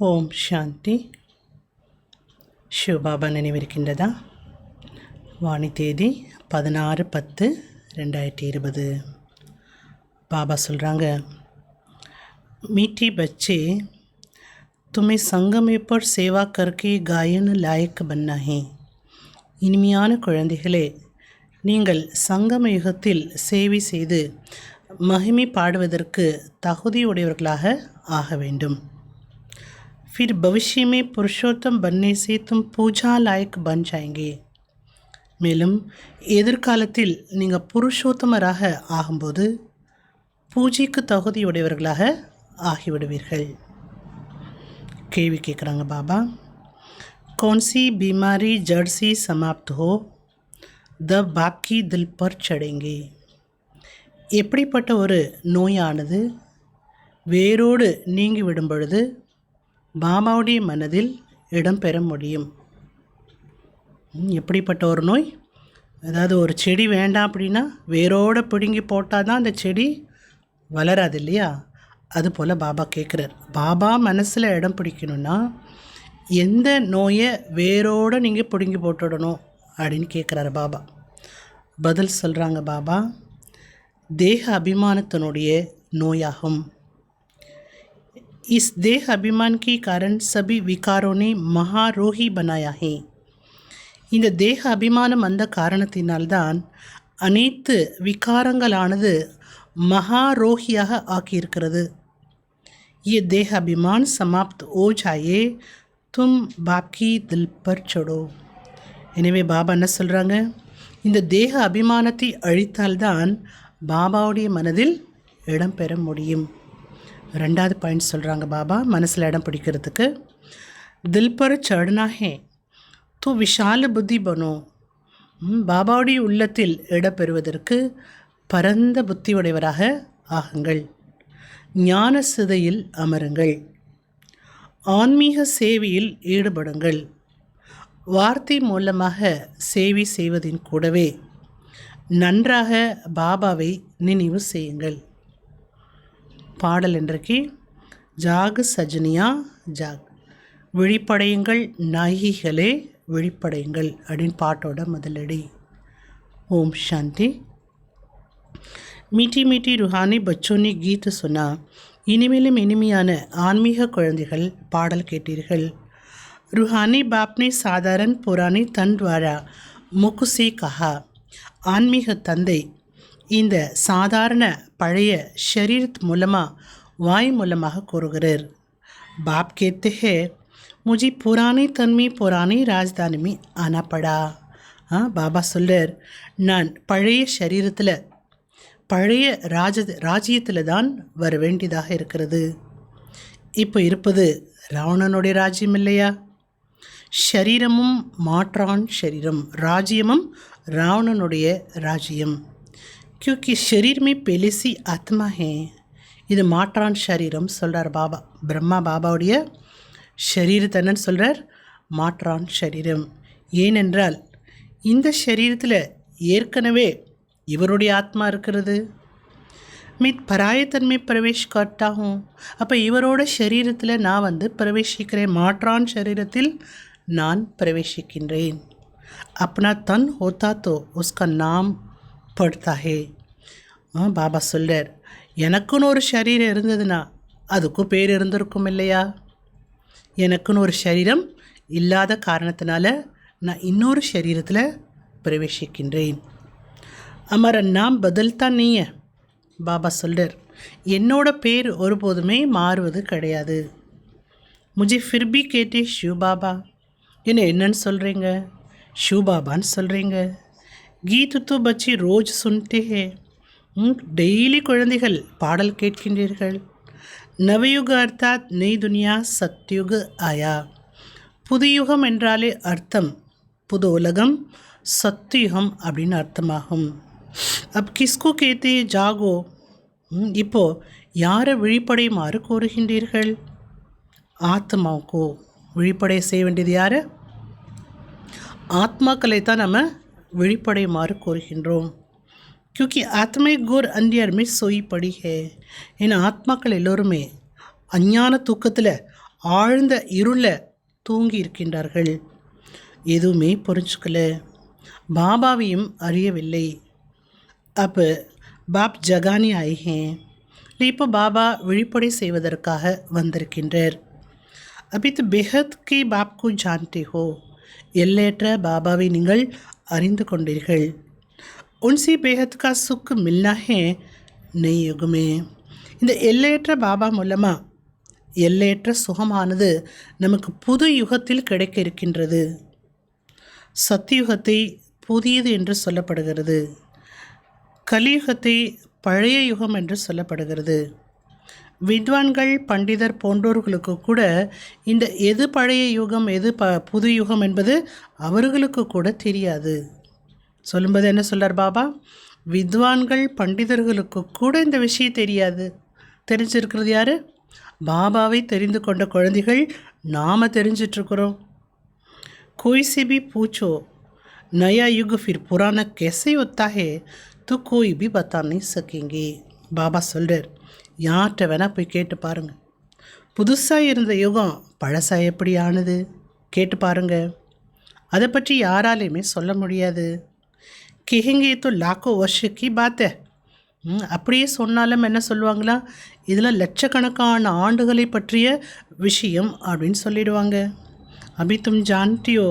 ஓம் சாந்தி. சிவபாபா நினைவிருக்கின்றதா? வாணி தேதி 16/10/2020. பாபா சொல்கிறாங்க, मीठी बच्चे तुम्हें संगमे पर सेवा करके गायन लायक बनना है. இனிமையான குழந்தைகளே, நீங்கள் சங்கம யுகத்தில் சேவை செய்து மகிமை பாடுவதற்கு தகுதியுடையவர்களாக ஆக வேண்டும். फिर भविष्य में पुरुषोत्तम बनने से तुम पूजा लायक बन जाएंगे. மேலும் எதிர்காலத்தில் நீங்கள் புருஷோத்தமராக ஆகும்போது பூஜைக்கு தகுதியுடையவர்களாக ஆகிவிடுவீர்கள். கேள்வி கேட்குறாங்க பாபா, कौन-सी बीमारी जड़ से समाप्त हो तब बाकी दिल पर चढ़ेंगे. எப்படிப்பட்ட ஒரு நோயானது வேரோடு நீங்கிவிடும் பொழுது பாபாவுடைய மனதில் இடம்பெற முடியும்? எப்படிப்பட்ட ஒரு நோய்? அதாவது ஒரு செடி வேண்டாம் அப்படின்னா வேரோடு பிடுங்கி போட்டால் தான் அந்த செடி வளராது இல்லையா? அதுபோல் பாபா கேட்குறார், பாபா மனசில் இடம் பிடிக்கணுன்னா எந்த நோயை வேரோடு நீங்கள் பிடுங்கி போட்டுடணும் அப்படின்னு கேட்குறாரு பாபா. பதில் சொல்கிறாங்க பாபா, தேக அபிமானத்தினுடைய நோயாகும். इस देह अभिमान के कारण सभी विकारों ने महारोही बनाया है. இந்த தேக அபிமானம் அந்த காரணத்தினால்தான் அனைத்து விகாரங்களானது மகாரோகியாக ஆக்கியிருக்கிறது. ये देह अभिमान समाप्त हो जाए तुम बाप की दिल पर चढ़ो. எனவே பாபா என்ன சொல்கிறாங்க, இந்த தேக அபிமானத்தை அழித்தால்தான் பாபாவுடைய மனதில் இடம் பெற முடியும். ரெண்டாவது பாயிண்ட் சொல்கிறாங்க பாபா, மனசில் இடம் பிடிக்கிறதுக்கு தில் பர் சடனா ஹே தோ விஷால புத்தி பனோ. பாபாவுடைய உள்ளத்தில் இடம் பெறுவதற்கு பரந்த புத்தி உடையவராக ஆகுங்கள். ஞான சிதையில் அமருங்கள். ஆன்மீக சேவையில் ஈடுபடுங்கள். வார்த்தை மூலமாக சேவை செய்வதின் கூடவே நன்றாக பாபாவை நினைவு செய்யுங்கள். பாடல் இன்றைக்கு ஜாக் சஜனியா ஜாக், விழிப்படையுங்கள் நாயகிகளே விழிப்படையுங்கள் அப்படின்னு பாட்டோட முதலடி. ஓம் சாந்தி. மீட்டி மீட்டி ருஹானி பச்சோனி கீத் சொன்னா. இனிமேலும் இனிமையான ஆன்மீக குழந்தைகள் பாடல் கேட்டீர்கள். रूहानी बाप ने साधारण पुरानी तन द्वारा मुख से कहा. ஆன்மீக தந்தை இந்த சாதாரண பழைய ஷரீரத் மூலமாக வாய் மூலமாக கூறுகிறார். பாப் கேते हैं मुझे पुरानी तन में पुरानी राजधानी में आना पड़ा. பாபா சொல்றார், நான் பழைய ஷரீரத்தில் பழைய ராஜ்யத்தில் தான் வர வேண்டியதாக இருக்கிறது. இப்போ இருப்பது ராவணனுடைய ராஜ்யம் இல்லையா? ஷரீரமும் மாற்றான் ஷரீரம், ராஜ்யமும் ராவணனுடைய ராஜ்யம். क्योंकि शरीर में पहले से आत्मा है. இது மாற்றான் ஷரீரம் சொல்கிறார் பாபா. பிரம்மா பாபாவுடைய ஷரீரத்தை என்னன்னு சொல்கிறார்? மாற்றான் ஷரீரம். ஏனென்றால் இந்த ஷரீரத்தில் ஏற்கனவே இவருடைய ஆத்மா இருக்கிறது. மித் பராயத்தன்மை பிரவேஷ் கர்த்தாகும். அப்போ இவரோட ஷரீரத்தில் நான் வந்து பிரவேசிக்கிறேன். மாற்றான் ஷரீரத்தில் நான் பிரவேசிக்கின்றேன். अपना तन होता तो उसका नाम पड़ता है. பாபா சொல்றார், எனக்குன்னு ஒரு ஷரீரம் இருந்ததுன்னா அதுக்கும் பேர் இருந்திருக்கும் இல்லையா? எனக்குன்னு ஒரு ஷரீரம் இல்லாத காரணத்தினால நான் இன்னொரு ஷரீரத்தில் பிரவேசிக்கின்றேன். அமர நாம் பதில்தா நீய. பாபா சொல்றார், என்னோட பேர் ஒருபோதுமே மாறுவது கிடையாது. முஜே ஃபிர் பி கேட்டே ஷிவ் பாபா. என்னன்னு சொல்கிறீங்க? ஷிவ் பாபான்னு சொல்கிறீங்க. கீத் தோ பச்சி ரோஜ் சுன்டே ஹே. டெய்லி குழந்தைகள் பாடல் கேட்கின்றீர்கள். நவயுக அர்த்தாத் நெய் துனியா சத்யுக ஆயா. புது யுகம் என்றாலே அர்த்தம் புது உலகம், சத்யுகம் அப்படின்னு அர்த்தமாகும். அப் கிஸ்கோ கேத்தே ஜாகோ. இப்போது யாரை விழிப்படையுமாறு கூறுகின்றீர்கள்? ஆத்மாவுக்கோ விழிப்படைய செய்ய வேண்டியது யார்? ஆத்மாக்களை தான் நம்ம விழிப்படையுமாறு கூறுகின்றோம். क्योंकि आत्मा घोर अंधियार में सोई पड़ी है. ஏன்னா ஆத்மாக்கள் எல்லோருமே அஞ்ஞான தூக்கத்தில் ஆழ்ந்த இருள தூங்கி இருக்கின்றார்கள். எதுவுமே புரிஞ்சுக்கல, பாபாவையும் அறியவில்லை. அப்போ பாப் ஜகானி ஆயிஹேன். இப்போ பாபா விழிப்படை செய்வதற்காக வந்திருக்கின்றார். अभी तो बेहद के बाप को जानते हो. எல்லையற்ற பாபாவை நீங்கள் அறிந்து கொண்டீர்கள். उनसे बेहद का सुख मिलना है नई युग में. இந்த எல்லையற்ற பாபா மூலமாக எல்லையற்ற சுகமானது நமக்கு புது யுகத்தில் கிடைக்க இருக்கின்றது. சத்தியுகத்தை புதியது என்று சொல்லப்படுகிறது. கலியுகத்தை பழைய யுகம் என்று சொல்லப்படுகிறது. வித்வான்கள், பண்டிதர் போன்றோர்களுக்கு கூட இந்த எது பழைய யுகம் எது புது யுகம் என்பது அவர்களுக்கு கூட தெரியாது. சொல்லும்போது என்ன சொல்கிறார் பாபா? வித்வான்கள், பண்டிதர்களுக்கு கூட இந்த விஷயம் தெரியாது. தெரிஞ்சிருக்கிறது யார்? பாபாவை தெரிந்து கொண்ட குழந்தைகள் நாம் தெரிஞ்சிட்ருக்குறோம். कोई से भी पूछो नया युग फिर पुराना कैसे होता है तो कोई भी बता नहीं सकेंगे. பாபா சொல்கிறார், யார்கிட்ட வேணால் போய் கேட்டு பாருங்கள், புதுசாக இருந்த யுகம் பழசாக எப்படி ஆனது கேட்டு பாருங்கள். அதை பற்றி யாராலையுமே சொல்ல முடியாது. கெஹெங்கே தோ லாக்கோ வருஷக்கி பாத்த. அப்படியே சொன்னாலும் என்ன சொல்லுவாங்களா, இதில் லட்சக்கணக்கான ஆண்டுகளை பற்றிய விஷயம் அப்படின்னு சொல்லிடுவாங்க. अभी तुम जानती हो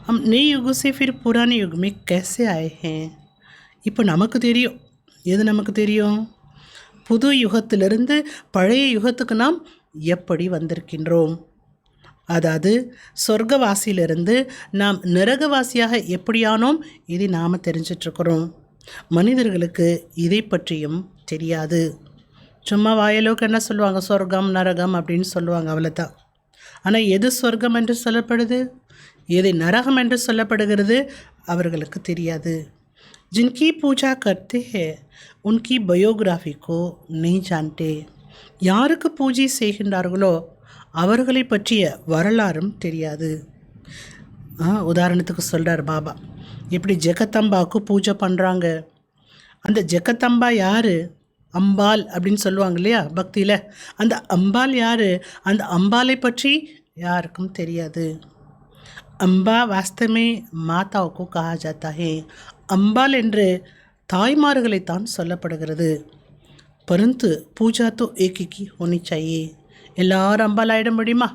हम नए युग से फिर पुराने युग में कैसे आए हैं. இப்போ நமக்கு தெரியும். எது நமக்கு தெரியும்? புது யுகத்திலிருந்து பழைய யுகத்துக்கு நாம் எப்படி வந்திருக்கின்றோம். அதாவது சொர்க்கவாசியிலிருந்து நாம் நரகவாசியாக எப்படியானோம் இதை நாம் தெரிஞ்சிட்ருக்கிறோம். மனிதர்களுக்கு இதை பற்றியும் தெரியாது. சும்மா வாயலோக்கு என்ன சொல்லுவாங்க, சொர்க்கம் நரகம் அப்படின்னு சொல்லுவாங்க, அவ்வளோதான். ஆனால் எது சொர்க்கம் என்று சொல்லப்படுது, எது நரகம் என்று சொல்லப்படுகிறது அவர்களுக்கு தெரியாது. जिनकी पूजा करते हैं उनकी बायोग्राफी को नहीं जानते. யாருக்கு பூஜை செய்கின்றார்களோ அவர்களை பற்றிய வரலாறும் தெரியாது. உதாரணத்துக்கு சொல்கிறார் பாபா, எப்படி ஜெகத்தம்பாவுக்கு பூஜை பண்ணுறாங்க. அந்த ஜெகத்தம்பா யார்? அம்பாள் அப்படின்னு சொல்லுவாங்க இல்லையா பக்தியில். அந்த அம்பாள் யார்? அந்த அம்பாளை பற்றி யாருக்கும் தெரியாது. அம்பா வாஸ்தமே மாதாவுக்கு கஹா ஜாத்தா ஹே. அம்பாள் என்று தாய்மார்களைத்தான் சொல்லப்படுகிறது. பரந்து பூஜா தோ ஏகி ஹோனி சாயே. எல்லாரும் அம்பாள் ஆகிட முடியுமா?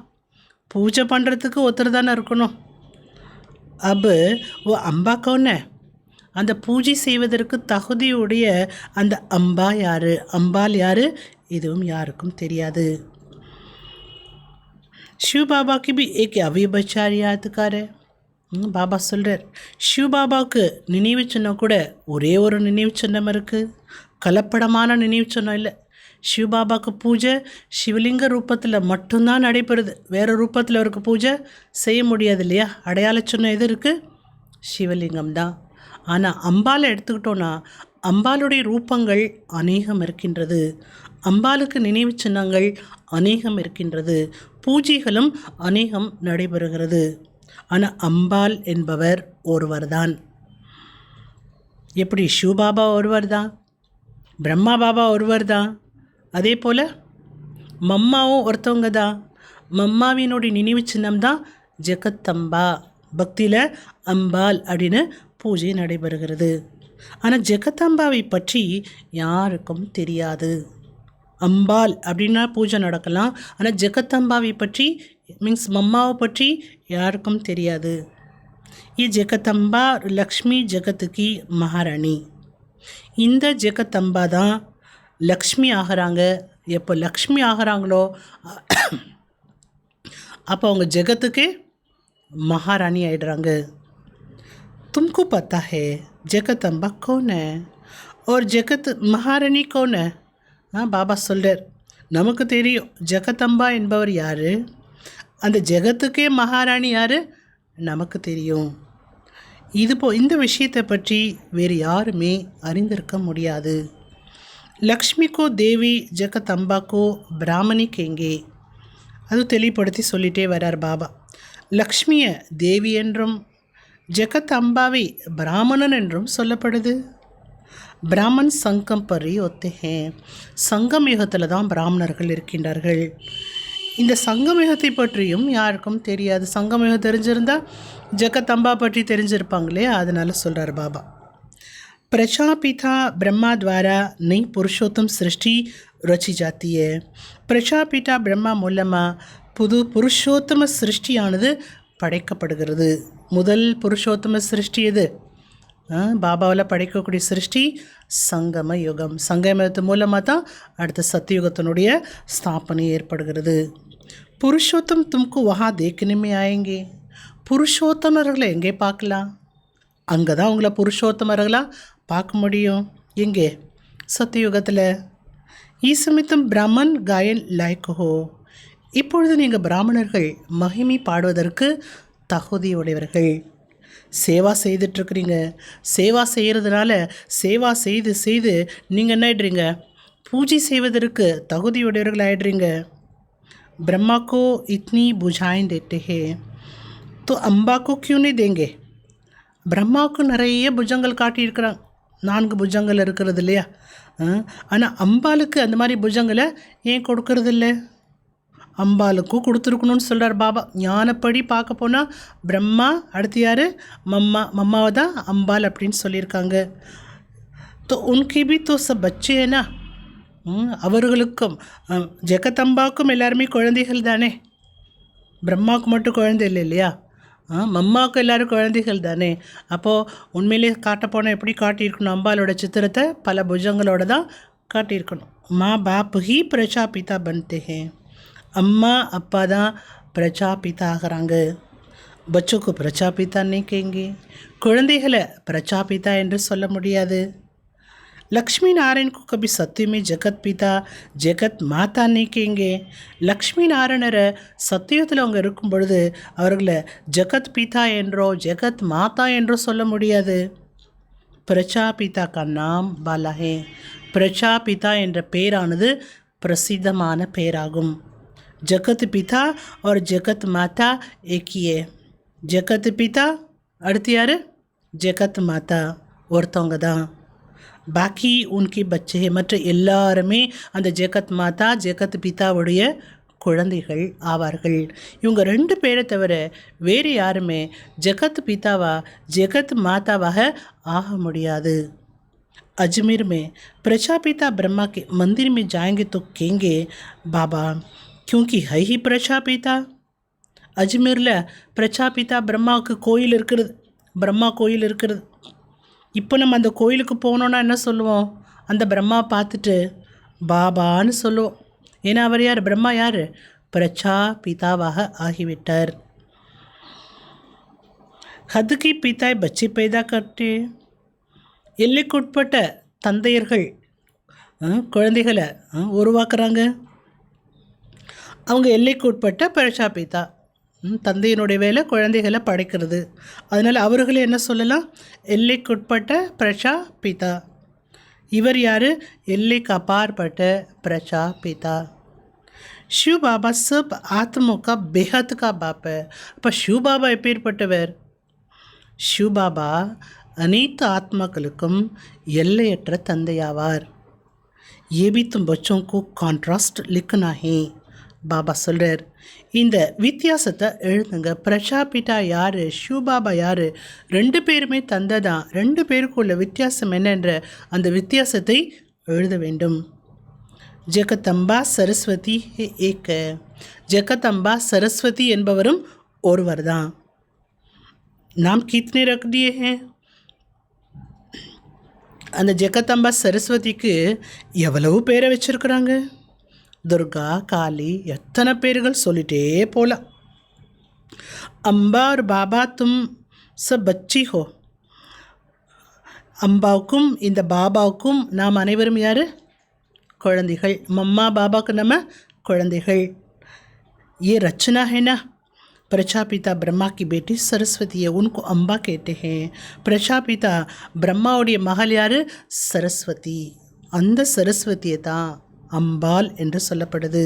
பூஜை பண்ணுறதுக்கு ஒருத்தர் தானே இருக்கணும். அப் ஓ அம்பா கௌன் ஹை? அந்த பூஜை செய்வதற்கு தகுதியுடைய அந்த அம்பா யார், அம்பாள் யார், இதுவும் யாருக்கும் தெரியாது. शिव बाबा की भी एक अविभाज्य यादगार है. பாபா சொல்கிறார், சிவ பாபாவுக்கு நினைவு சின்னம் கூட ஒரே ஒரு நினைவு சின்னம் இருக்குது. கலப்படமான நினைவு சின்னம் இல்லை. சிவ பாபாவுக்கு பூஜை சிவலிங்க ரூபத்தில் மட்டும்தான் நடைபெறுது. வேறு ரூபத்தில் அவருக்கு பூஜை செய்ய முடியாது இல்லையா? அடையாள சின்னம் எது இருக்குது? சிவலிங்கம் தான். ஆனால் அம்பாலை எடுத்துக்கிட்டோன்னா அம்பாளுடைய ரூபங்கள் அநேகம் இருக்கின்றது. அம்பாளுக்கு நினைவு சின்னங்கள் அநேகம் இருக்கின்றது. பூஜைகளும் அநேகம் நடைபெறுகிறது. ஆனால் அம்பாள் என்பவர் ஒருவர் தான். எப்படி சிவபாபா ஒருவர் தான், பிரம்மா பாபா ஒருவர் தான், அதே போல் மம்மாவும் ஒருத்தவங்க தான். மம்மாவினுடைய நினைவு சின்னம் தான் ஜெகத்தம்பா. பக்தியில் அம்பாள் அப்படின்னு பூஜை நடைபெறுகிறது. ஆனால் ஜெகத்தம்பாவை பற்றி யாருக்கும் தெரியாது. அம்பாள் அப்படின்னா பூஜை நடக்கலாம், ஆனால் ஜெகத்தம்பாவை பற்றி மீன்ஸ் மம்மாவை பற்றி யாருக்கும் தெரியாது. ये ஜெகத்தம்பா லக்ஷ்மி ஜெகத்துக்கு மகாராணி. இந்த ஜெகத்தம்பா தான் லக்ஷ்மி ஆகிறாங்க. எப்போ லக்ஷ்மி ஆகிறாங்களோ அப்போ அவங்க ஜெகத்துக்கு மகாராணி ஆயிடுறாங்க. तुमको पता है जगदम्बा कौन है और जगत महारानी कौन है? பாபா சொல்கிறார், நமக்கு தெரியும் ஜெகதம்பா என்பவர் யார், அந்த ஜெகத்துக்கே மகாராணி யார் நமக்கு தெரியும். இந்த விஷயத்தை பற்றி வேறு யாருமே அறிந்திருக்க முடியாது. லக்ஷ்மிக்கோ தேவி ஜெகதம்பாக்கோ பிராமணி கேங்கே. அது தெளிவுபடுத்தி சொல்லிகிட்டே வரார் பாபா. லக்ஷ்மியை தேவி என்றும் ஜெகதம்பாவை பிராமணன் என்றும் சொல்லப்படுது. பிராமன் சங்கம் பரி ஒத்தே. சங்கம் யுகத்தில் தான் பிராமணர்கள் இருக்கின்றார்கள். இந்த சங்கமயுகத்தை பற்றியும் யாருக்கும் தெரியாது. சங்கமயுகம் தெரிஞ்சிருந்தால் ஜெகதம்பா பற்றி தெரிஞ்சிருப்பாங்களே, அதனால் சொல்கிறார் பாபா. प्रजापिता ब्रह्मा द्वारा नई पुरुषोत्तम सृष्टि रची जाती है. பிரஜாபிதா பிரம்மா மூலமாக புது புருஷோத்தம சிருஷ்டியானது படைக்கப்படுகிறது. முதல் புருஷோத்தம சிருஷ்டி எது? பாபாவில் படைக்கக்கூடிய சிருஷ்டி சங்கம யுகம். சங்கம யுகத்து மூலமாக தான் அடுத்த சத்தியுகத்தினுடைய ஸ்தாபனை ஏற்படுகிறது. புருஷோத்தம் தும்கு வஹா தேக்கணுமே ஆயங்கே. புருஷோத்தமர்களை எங்கே பார்க்கலாம்? அங்கே தான் உங்களை புருஷோத்தமர்களாக பார்க்க முடியும். எங்கே? சத்தியுகத்தில். ஈசமித்தம் பிராமன் காயன் லாய்க்கு ஹோ. இப்பொழுது நீங்கள் பிராமணர்கள் மகிமை பாடுவதற்கு தகுதியுடையவர்கள். சேவா செய்துட்ருக்குறீங்க. சேவா செய்கிறதுனால சேவா செய்து செய்து நீங்கள் என்ன ஆயிடுறீங்க? பூஜை செய்வதற்கு தகுதியுடையவர்கள் ஆயிடுறீங்க. ब्रह्मा को इतनी बुझाएं देते हैं तो अम्बा को क्यों नहीं देंगे? பிரம்மாவுக்கு நிறைய புஜங்கள் காட்டியிருக்கிறாங்க. 4 புஜங்கள் இருக்கிறது இல்லையா? ஆனால் அம்பாளுக்கு அந்த மாதிரி புஜங்களை ஏன் கொடுக்கறதில்ல? அம்பாளுக்கும் கொடுத்துருக்கணும்னு சொல்கிறார் பாபா. ஞானப்படி பார்க்க போனால் பிரம்மா, அடுத்து யார்? மம்மாவை தான் அம்பாள் அப்படின்னு சொல்லியிருக்காங்க. तो उनके भी तो सब बच्चे हैं ना. அவர்களுக்கும் ஜெகதம்பாவுக்கும் எல்லாருமே குழந்தைகள் தானே. பிரம்மாவுக்கு மட்டும் குழந்தை இல்லை இல்லையா? மம்மாவுக்கு எல்லோரும் குழந்தைகள் தானே. அப்போது உண்மையிலே காட்டப்போனால் எப்படி காட்டியிருக்கணும்? அம்பாலோட சித்திரத்தை பல புஜங்களோட தான் காட்டியிருக்கணும். மா பாப் ஹி பிரஜாபிதா பன்தே ஹே. அம்மா அப்பா தான் பிரஜாபிதா ஆகிறாங்க. பச்சோக்கு பிரஜாபிதா நீக்கேங்க. குழந்தைகளை பிரஜாபிதா என்று சொல்ல முடியாது. लक्ष्मी नारायण को कभी सत्य में जगत पिता जगत माता நீக்கேங்கே. லக்ஷ்மி நாராயணரை சத்தியத்தில் அவங்க இருக்கும் பொழுது அவர்களை ஜகத் பிதா என்றோ ஜகத் மாதா என்றோ சொல்ல முடியாது. பிரஜாபிதா கா நாம் பாலா ஹே. பிரஜாபிதா என்ற பெயரானது பிரசித்தமான பெயராகும். ஜகத் பிதா और ஜகத் மாதா ஏக்கியே. ஜகத் பிதா அடுத்து யார்? ஜகத் மாதா ஒருத்தவங்க தான். பாக்கி உன்கி பச்சே. மற்ற எல்லாருமே அந்த ஜெகத் மாதா ஜெகத் பிதாவுடைய குழந்தைகள் ஆவார்கள். இவங்க 2 பேரை தவிர வேறு யாருமே ஜெகத் பிதாவா ஜெகத் மாதாவாக ஆக முடியாது. अजमेर में प्रजापिता ब्रह्मा के मंदिर में जाएंगे तो कहेंगे बाबा क्योंकि है ही प्रजापिता. அஜ்மீரில் பிரஜாபிதா பிரம்மாவுக்கு கோயில் இருக்கிறது. பிரம்மா கோயில் இருக்கிறது. இப்போ நம்ம அந்த கோயிலுக்கு போனோன்னா என்ன சொல்லுவோம்? அந்த பிரம்மா பார்த்துட்டு பாபான்னு சொல்லுவோம். ஏன்னா அவர் யார்? பிரம்மா யார்? பிரஜாபிதாவாக ஆகிவிட்டார். ஹதுக்கி பிதாய் பச்சை பைதா கட்டு. எல்லைக்குட்பட்ட தந்தையர்கள் குழந்தைகளை உருவாக்குறாங்க. அவங்க எல்லைக்குட்பட்ட பிரஜாபிதா. தந்தையினுடைய வேலை குழந்தைகளை படைக்கிறது. அதனால் அவர்களே என்ன சொல்லலாம்? எல்லைக்குட்பட்ட பிரஜாபிதா. இவர் யார்? எல்லைக்கு அப்பாற்பட்ட பிரஜாபிதா. शिव बाबा सब आत्मों का बेहद का बाप है. அப்போ शिव बाबा எப்பேற்பட்டவர்? शिव बाबा அனைத்து ஆத்மாக்களுக்கும் எல்லையற்ற தந்தையாவார். ये भी तुम बच्चों को कॉन्ट्रास्ट लिखना है. பாபா சொல்கிறார், இந்த வித்தியாசத்தை எழுதுங்க. பிரஜாபிதா யார், சிவபாபா யார்? 2 பேருமே தந்தை தான். 2 பேருக்குள்ள வித்தியாசம் என்னென்ற அந்த வித்தியாசத்தை எழுத வேண்டும். ஜெகதம்பா சரஸ்வதி ஏக. ஜெகதம்பா சரஸ்வதி என்பவரும் ஒருவர் தான். நாம் கித்னே ரக் தியே ஹேன். அந்த ஜெகதம்பா சரஸ்வதிக்கு எவ்வளவு பேரை வச்சுருக்குறாங்க? துர்கா, காளி, எத்தனை பேர்கள் சொல்லிட்டே போகலாம். அம்பா और பாபா தும் சப் பச்சி ஹோ. அம்பாவுக்கும் இந்த பாபாவுக்கும் நாம் அனைவரும் யார்? குழந்தைகள். மம்மா பாபாவுக்கு நம்ம குழந்தைகள். ये रचना है ना. प्रजापिता ब्रह्मा की बेटी सरस्वती है, उनको अम्बा कहते हैं. प्रजापिता பிரம்மாவுடைய மகள் யார்? சரஸ்வதி. அந்த சரஸ்வதியை தான் அம்பாள் என்று சொல்லப்படுது.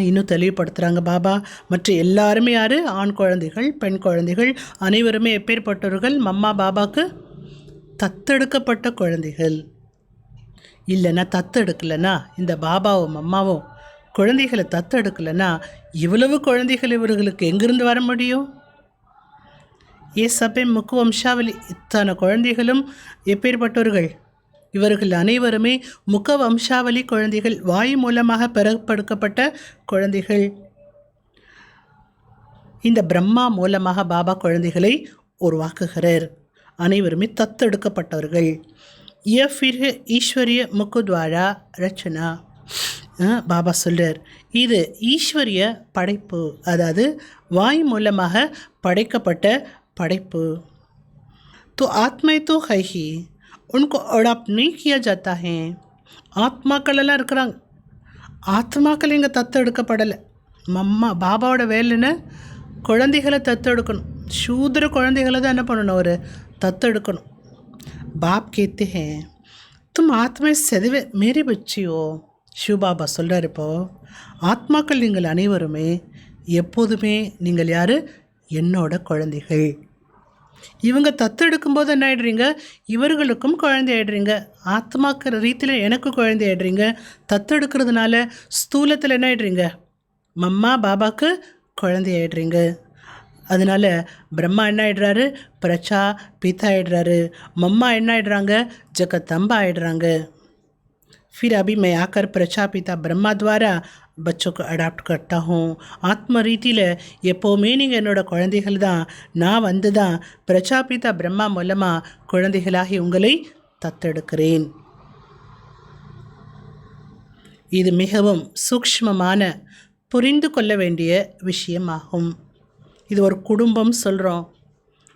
இன்னும் தெளிவுபடுத்துகிறாங்க பாபா. மற்ற எல்லாருமே யார்? ஆண் குழந்தைகள், பெண் குழந்தைகள், அனைவருமே எப்பேற்பட்டவர்கள்? மம்மா பாபாவுக்கு தத்தெடுக்கப்பட்ட குழந்தைகள். இல்லைன்னா தத்தெடுக்கலைன்னா இந்த பாபாவும் அம்மாவும் குழந்தைகளை தத்தெடுக்கலைன்னா இவ்வளவு குழந்தைகள் இவர்களுக்கு எங்கிருந்து வர முடியும்? சபை முக்கு வம்சாவளி, இத்தனை குழந்தைகளும் எப்பேற்பட்டவர்கள்? இவர்கள் அனைவருமே முக வம்சாவளி குழந்தைகள், வாயு மூலமாக பிறப்படுக்கப்பட்ட குழந்தைகள். இந்த பிரம்மா மூலமாக பாபா குழந்தைகளை உருவாக்குகிறார். அனைவருமே தத்தெடுக்கப்பட்டவர்கள். ஈஸ்வரிய முக்குத்வாரா ரச்சனா. பாபா சொல்றார், இது ஈஸ்வரிய படைப்பு, அதாவது வாய் மூலமாக படைக்கப்பட்ட படைப்பு. तो आत्माएं तो है ही, उनको अड़ाप नहीं किया जाता है. ஆத்மாக்கள் எல்லாம் இருக்கிறாங்க. ஆத்மாக்கள் இங்கே தத்தெடுக்கப்படலை. பாபாவோட வேலைன்னு குழந்தைகளை தத்தெடுக்கணும். சூத்திர குழந்தைகளை தான் என்ன பண்ணணும்? அவர் தத்தெடுக்கணும். பாப் கேத்து ஹே தும் ஆத்மா செதவே மேரி பச்சியோ. சிவபாபா சொல்கிறார், இப்போது ஆத்மாக்கள் நீங்கள் அனைவருமே எப்போதுமே நீங்கள் யார்? என்னோட குழந்தைகள். இவங்க தத்தெடுக்கும்போது என்ன ஆகிடுறீங்க? இவர்களுக்கும் குழந்தை ஆகிடுறீங்க. ஆத்மாக்கிற ரீதியில் எனக்கு குழந்தை ஆகிடுறீங்க. தத்தெடுக்கிறதுனால ஸ்தூலத்தில் என்ன ஆகிடுறீங்க? மம்மா பாபாவுக்கு குழந்தை ஆகிடுறீங்க. அதனால் பிரம்மா என்ன ஆகிடுறாரு? பிரச்சா பிதா ஆகிடுறாரு. மம்மா என்ன ஆகிடுறாங்க? ஜகத்தம்பா ஆகிடுறாங்க. फिर अभी मैं आकर प्रजापिता ब्रह्मा द्वारा बच्चों को अडाप्ट करता हूँ. ஆத்ம ரீதியில் எப்போவுமே நீங்கள் என்னோட குழந்தைகள் தான். நான் வந்து தான் பிரஜாபிதா பிரம்மா மூலமாக குழந்தைகளாகி உங்களை தத்தெடுக்கிறேன். இது மிகவும் சூக்ஷ்மமான புரிந்து கொள்ள வேண்டிய விஷயமாகும். இது ஒரு குடும்பம் சொல்கிறோம்,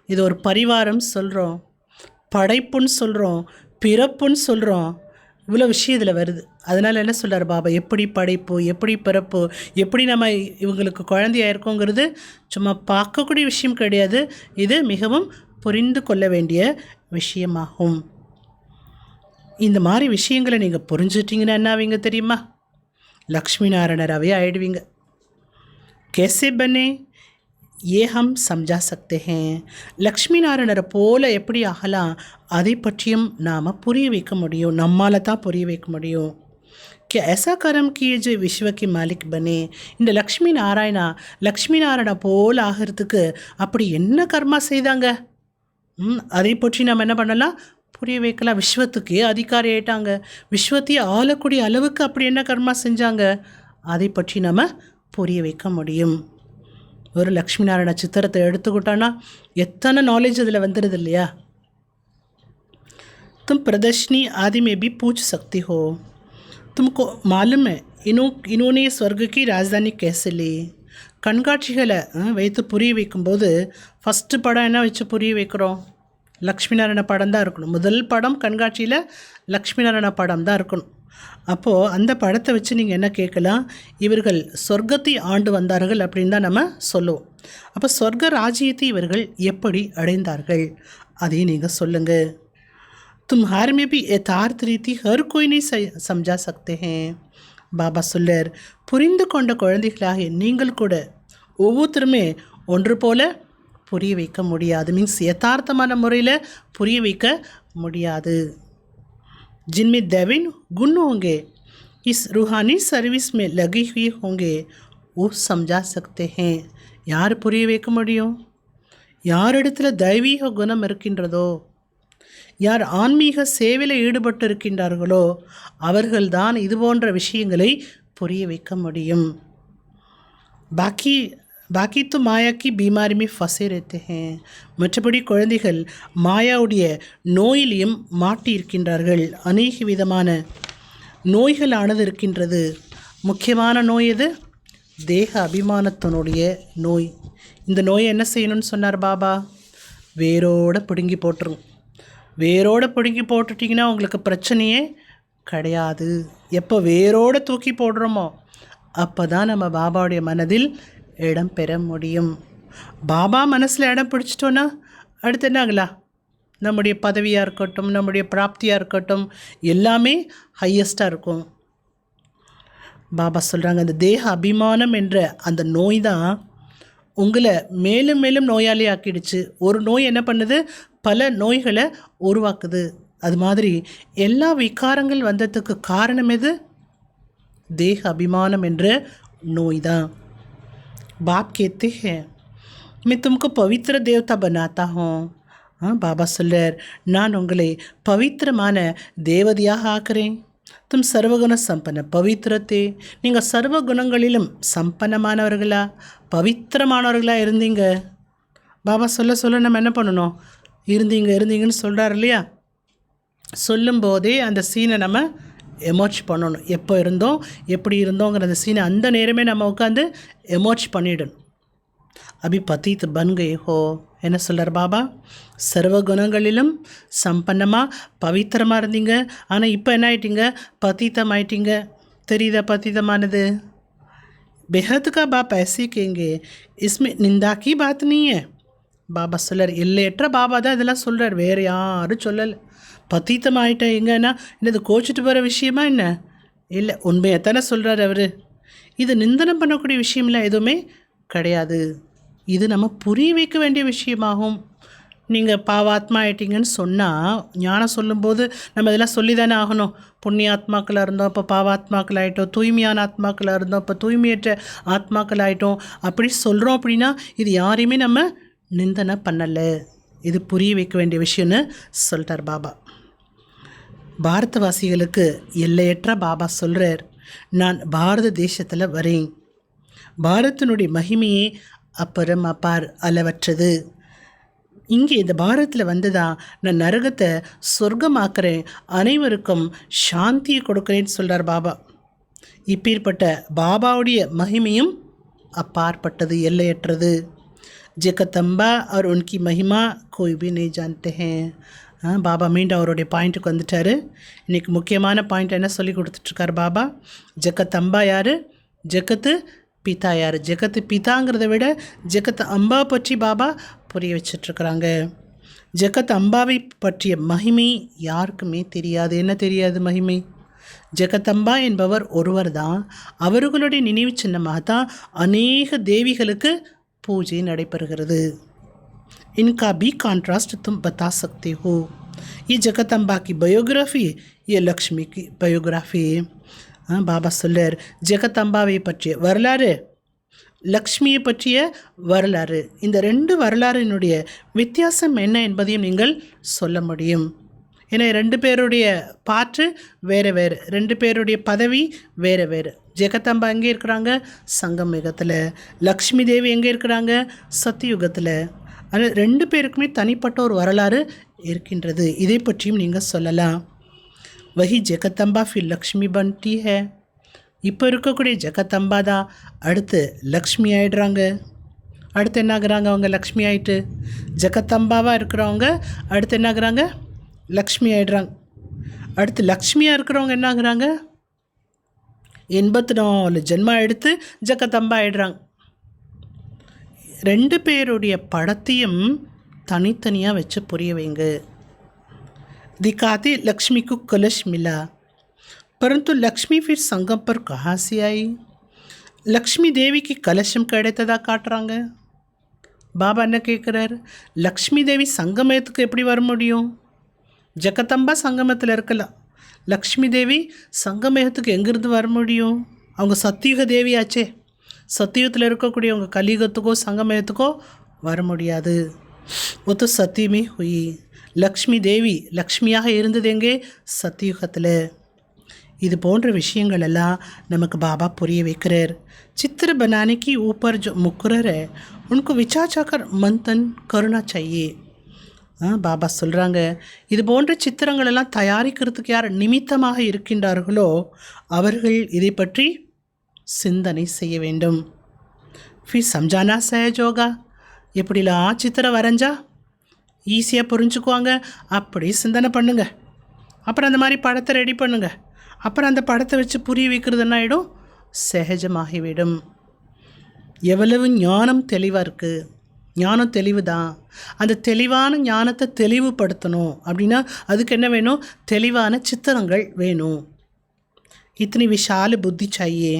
இது ஒரு பரிவாரம் சொல்கிறோம், படைப்புன்னு சொல்கிறோம், பிறப்புன்னு சொல்கிறோம். இவ்வளோ விஷயம் இதில் வருது. அதனால் என்ன சொல்கிறார் பாபா? எப்படி படைப்பு, எப்படி பிறப்பு, எப்படி நம்ம இவங்களுக்கு குழந்தையாக இருக்கோங்கிறது சும்மா பார்க்கக்கூடிய விஷயம் கிடையாது. இது மிகவும் புரிந்து கொள்ள வேண்டிய விஷயமாகும். இந்த மாதிரி விஷயங்களை நீங்கள் புரிஞ்சுட்டிங்கன்னா என்ன ஆவீங்க தெரியுமா? லக்ஷ்மி நாராயணராகவே ஆயிடுவீங்க. कैसे बने ये हम समझा सकते हैं. லக்ஷ்மி நாராயணரை போல எப்படி ஆகலாம், அதை பற்றியும் நாம் புரிய வைக்க முடியும். நம்மால் தான் புரிய வைக்க முடியும். कि ऐसा कर्म किए जो विश्व के मालिक बने. இந்த லக்ஷ்மி நாராயணா போல் ஆகிறதுக்கு அப்படி என்ன கர்மா செய்தாங்க? அதை பற்றி நம்ம என்ன பண்ணலாம்? புரிய வைக்கலாம். விஸ்வத்துக்கு அதிகாரி ஆயிட்டாங்க. விஸ்வத்தையே ஆளக்கூடிய அளவுக்கு அப்படி என்ன கர்மா செஞ்சாங்க? அதை பற்றி நம்ம புரிய வைக்க முடியும். ஒரு லக்ஷ்மி நாராயண சித்திரத்தை எடுத்துக்கிட்டோன்னா எத்தனை நாலேஜ் அதில் வந்துடுது இல்லையா? तुम प्रदर्शनी आदि में भी पूछ सकती हो. तुमको मालूम है इन्होंने स्वर्ग की राजधानी कैसे ली. கண்காட்சிகளை வைத்து புரிய வைக்கும்போது ஃபஸ்ட்டு படம் என்ன வச்சு புரிய வைக்கிறோம்? லக்ஷ்மி நாராயண படம் தான் இருக்கணும். முதல் படம் கண்காட்சியில் லக்ஷ்மி நாராயண படம் தான் இருக்கணும். அப்போது அந்த படத்தை வச்சு நீங்கள் என்ன கேட்கலாம்? இவர்கள் சொர்க்கத்தை ஆண்டு வந்தார்கள் அப்படின்னு தான் நம்ம சொல்லுவோம். அப்போ சொர்க்க ராஜ்யத்தை இவர்கள் எப்படி அடைந்தார்கள் அதையும் நீங்கள் சொல்லுங்கள். तुम्हारे में भी यथार्थ रीति हर कोई नहीं समझा सकते हैं. பாபா சொல்லர், புரிந்து கொண்ட குழந்தைகளாக நீங்கள் கூட ஒவ்வொருத்தருமே ஒன்று போல புரிய வைக்க முடியாது. மீன்ஸ் யதார்த்தமான முறையில் புரிய வைக்க முடியாது. जिनमें दैवीन गुण होंगे, इस रूहानी सर्विस में लगे हुए होंगे, वो समझा सकते हैं. யார் புரிய வைக்க முடியும்? யார் இடத்துல தெய்வீக குணம் இருக்கின்றதோ, யார் ஆன்மீக சேவையில் ஈடுபட்டு இருக்கின்றார்களோ அவர்கள்தான் இது போன்ற விஷயங்களை புரிய வைக்க முடியும். பாக்கி तो மாயா की बीमारी में फंसे रहते हैं. மற்றபடி குழந்தைகள் மாயாவுடைய நோயிலையும் மாட்டி இருக்கின்றார்கள். அநேக விதமான நோய்களானது இருக்கின்றது. முக்கியமான நோய் எது? தேக அபிமானத்தினுடைய நோய். இந்த நோயை என்ன செய்யணும்னு சொன்னார் பாபா? வேரோடு பிடுங்கி போட்டுரும். வேரோடு பிடுங்கி போட்டுட்டிங்கன்னா உங்களுக்கு பிரச்சனையே கிடையாது. எப்போ வேரோடு தூக்கி போடுறோமோ அப்போ தான் நம்ம பாபாவுடைய மனதில் இடம் பெற முடியும். பாபா மனசில் இடம் பிடிச்சிட்டோன்னா அடுத்து என்ன ஆகலாம்? நம்முடைய பதவியாக இருக்கட்டும், நம்முடைய பிராப்தியாக இருக்கட்டும், எல்லாமே ஹையஸ்ட்டாக இருக்கும். பாபா சொல்கிறாங்க, அந்த தேக அபிமானம் என்ற அந்த நோய் தான் உங்களை மேலும் மேலும் நோயாளி ஆக்கிடுச்சு. ஒரு நோய் என்ன பண்ணுது? பல நோய்களை உருவாக்குது. அது மாதிரி எல்லா விகாரங்கள் வந்ததுக்கு காரணம் எது? தேக அபிமானம் என்ற நோய் தான். बाप कहते हैं मैं तुमको पवित्र देवता बनाता हूँ. பாபா சொல்றார், நான் உங்களை பவித்திரமான தேவதையாக ஆக்குறேன். தும் சர்வகுண சம்பன்ன பவித்திரத்தே, நீங்கள் சர்வ குணங்களிலும் சம்பன்னமானவர்களா பவித்திரமானவர்களா இருந்தீங்க. பாபா சொல்ல நம்ம என்ன பண்ணணும்? இருந்தீங்கன்னு சொல்கிறார் இல்லையா? சொல்லும்போதே அந்த சீனை நம்ம எமோச் பண்ணணும். எப்போ இருந்தோம், எப்படி இருந்தோங்கிற அந்த சீனை அந்த நேரமே நம்ம உட்காந்து எமோச் பண்ணிடணும். அபி பதீத் பன் கே ஹோ, என்ன சொல்கிறார் பாபா? சர்வ குணங்களிலும் சம்பன்னமாக பவித்திரமாக இருந்தீங்க. ஆனால் இப்போ என்ன ஆயிட்டீங்க? பதீத்தம் ஆயிட்டீங்க. தெரியுதா பதீத்தமானது? பெஹத்கா பாப் ஐசி கேங்கே, இஸ்மே நிந்தாக்கி பாத் நீ है. பாபா சொல்கிறார், எல்லையற்ற பாபா தான் இதெல்லாம் சொல்கிறார், வேறு யாரும் சொல்லலை. பத்தீத்தம் ஆகிட்டேன் எங்கன்னா என்னது கோச்சிட்டு போகிற விஷயமா என்ன? இல்லை, உண்மையைத்தானே சொல்கிறார் அவர். இது நிந்தனம் பண்ணக்கூடிய விஷயம்லாம் எதுவுமே கிடையாது. இது நம்ம புரிய வைக்க வேண்டிய விஷயமாகும். நீங்கள் பாவாத்மா ஆயிட்டீங்கன்னு சொன்னால், ஞானம் சொல்லும்போது நம்ம இதெல்லாம் சொல்லி தானே ஆகணும். புண்ணிய ஆத்மாக்களாக இருந்தோம், இப்போ பாவாத்மாக்கள் ஆகிட்டோம். தூய்மையான ஆத்மாக்களாக இருந்தோம், இப்போ தூய்மையற்ற ஆத்மாக்கள் ஆகிட்டோம். அப்படி சொல்கிறோம். அப்படின்னா இது யாரையுமே நம்ம நிந்தனை பண்ணலை. இது புரிய வைக்க வேண்டிய விஷயம்னு சொல்கிறார் பாபா. பாரதவாசிகளுக்கு எல்லையற்ற பாபா சொல்கிறார், நான் பாரத தேசத்தில் வரேன். பாரத்தினுடைய மகிமையே அப்புறம் அப்பார் அளவற்றது. இங்கே இந்த பாரத்தில் வந்துதான் நான் நரகத்தை சொர்க்கமாக்குறேன், அனைவருக்கும் சாந்தியை கொடுக்குறேன்னு சொல்கிறார் பாபா. இப்பேற்பட்ட பாபாவுடைய மகிமையும் அப்பாற்பட்டது, எல்லையற்றது. ஜெகதம்பா और उनकी महिमा कोई भी नहीं जानते हैं. பாபா மீண்டும் அவருடைய பாயிண்ட்டுக்கு வந்துட்டார். இன்றைக்கி முக்கியமான பாயிண்ட் என்ன சொல்லி கொடுத்துட்ருக்கார் பாபா? ஜெகதம்பா யார்? ஜெகத்து பிதா யார்? ஜெகத்து பிதாங்கிறத விட ஜெகத் அம்பா பற்றி பாபா புரிய வச்சிட்ருக்குறாங்க. ஜெகத் அம்பாவை பற்றிய மகிமை யாருக்குமே தெரியாது. என்ன தெரியாது மகிமை? ஜெகதம்பா என்பவர் ஒருவர் தான். அவர்களுடைய நினைவு சின்னமாக தான் அநேக தேவிகளுக்கு பூஜை நடைபெறுகிறது. इनका भी कॉन्ट्रास्ट तुम बता सकते हो. ये जगदम्बा की बायोग्राफी, ये लक्ष्मी की बायोग्राफी. பாபா சொல்லார், ஜெகதம்பாவை பற்றிய வரலாறு, லக்ஷ்மியை பற்றிய வரலாறு, இந்த ரெண்டு வரலாறினுடைய வித்தியாசம் என்ன என்பதையும் நீங்கள் சொல்ல முடியும். ஏன்னா ரெண்டு பேருடைய பாற்று வேறு வேறு, ரெண்டு பேருடைய பதவி வேறு வேறு. ஜெகதம்பா எங்கே இருக்கிறாங்க? சங்கம் யுகத்தில். லக்ஷ்மி தேவி எங்கே இருக்கிறாங்க? சத்தியுகத்தில். ஆனால் ரெண்டு பேருக்குமே தனிப்பட்ட ஒரு வரலாறு இருக்கின்றது. இதை பற்றியும் நீங்கள் சொல்லலாம். வஹி ஜெகதம்பா ஃபிர் லக்ஷ்மி பன்டி ஹே. இப்போ இருக்கக்கூடிய ஜெகதம்பா தான் அடுத்து லக்ஷ்மி ஆகிடுறாங்க. அடுத்து என்ன ஆகுறாங்க? அவங்க லக்ஷ்மி ஆகிட்டு ஜெகதம்பாவாக இருக்கிறவங்க அடுத்து என்ன ஆகுறாங்க? லக்ஷ்மி ஆகிடுறாங்க. அடுத்து லக்ஷ்மியாக இருக்கிறவங்க என்ன ஆகுறாங்க? 84 ஜென்மா எடுத்து ஜெகதம்பா ஆகிடுறாங்க. ரெண்டு பேருடைய படத்தையும் தனித்தனியாக வச்சு புரிய வைங்க. दिखाते लक्ष्मी को कलश मिला, परंतु लक्ष्मी फिर संगम पर कहाँ से आई? லக்ஷ்மி தேவிக்கு கலசம் கிடைத்ததாக காட்டுறாங்க. பாபா என்ன கேட்குறாரு? லக்ஷ்மி தேவி சங்கமத்துக்கு எப்படி வர முடியும்? ஜெகதம்பா சங்கமத்தில் இருக்கலாம். லக்ஷ்மி தேவி சங்கமயத்துக்கு எங்கேருந்து வர முடியும்? அவங்க சத்தியுக தேவியாச்சே. சத்தியுகத்தில் இருக்கக்கூடியவங்க கலியுகத்துக்கோ சங்கமயத்துக்கோ வர முடியாது. ஒத்து சத்தியமே ஹுயி. லக்ஷ்மி தேவி லக்ஷ்மியாக இருந்தது எங்கே? சத்தியுகத்தில். இது போன்ற விஷயங்கள் எல்லாம் நமக்கு பாபா புரிய வைக்கிறார். चित्र बनाने की ऊपर जो मुकर्रर है उनको विचार चाकर मंथन करना चाहिए. பாபா சொல்கிறாங்க, இது போன்ற சித்திரங்களெல்லாம் தயாரிக்கிறதுக்கு யார் நிமித்தமாக இருக்கின்றார்களோ அவர்கள் இதை பற்றி சிந்தனை செய்ய வேண்டும். फिर समझाना सहज होगा. எப்படிலாம் சித்திரம் வரைஞ்சா ஈஸியாக புரிஞ்சுக்குவாங்க. அப்படி சிந்தனை பண்ணுங்க. அப்புறம் அந்த மாதிரி படத்தை ரெடி பண்ணுங்க. அப்புறம் அந்த படத்தை வச்சு புரிய வைக்கிறது என்ன ஆகிடும்? சகஜமாகிவிடும். எவ்வளவு ஞானம் தெளிவாக இருக்குது. ஞானம் தெளிவு தான். அந்த தெளிவான ஞானத்தை தெளிவுபடுத்தணும் அப்படின்னா அதுக்கு என்ன வேணும்? தெளிவான சித்திரங்கள் வேணும். இத்தனை விஷால புத்தி சாயே.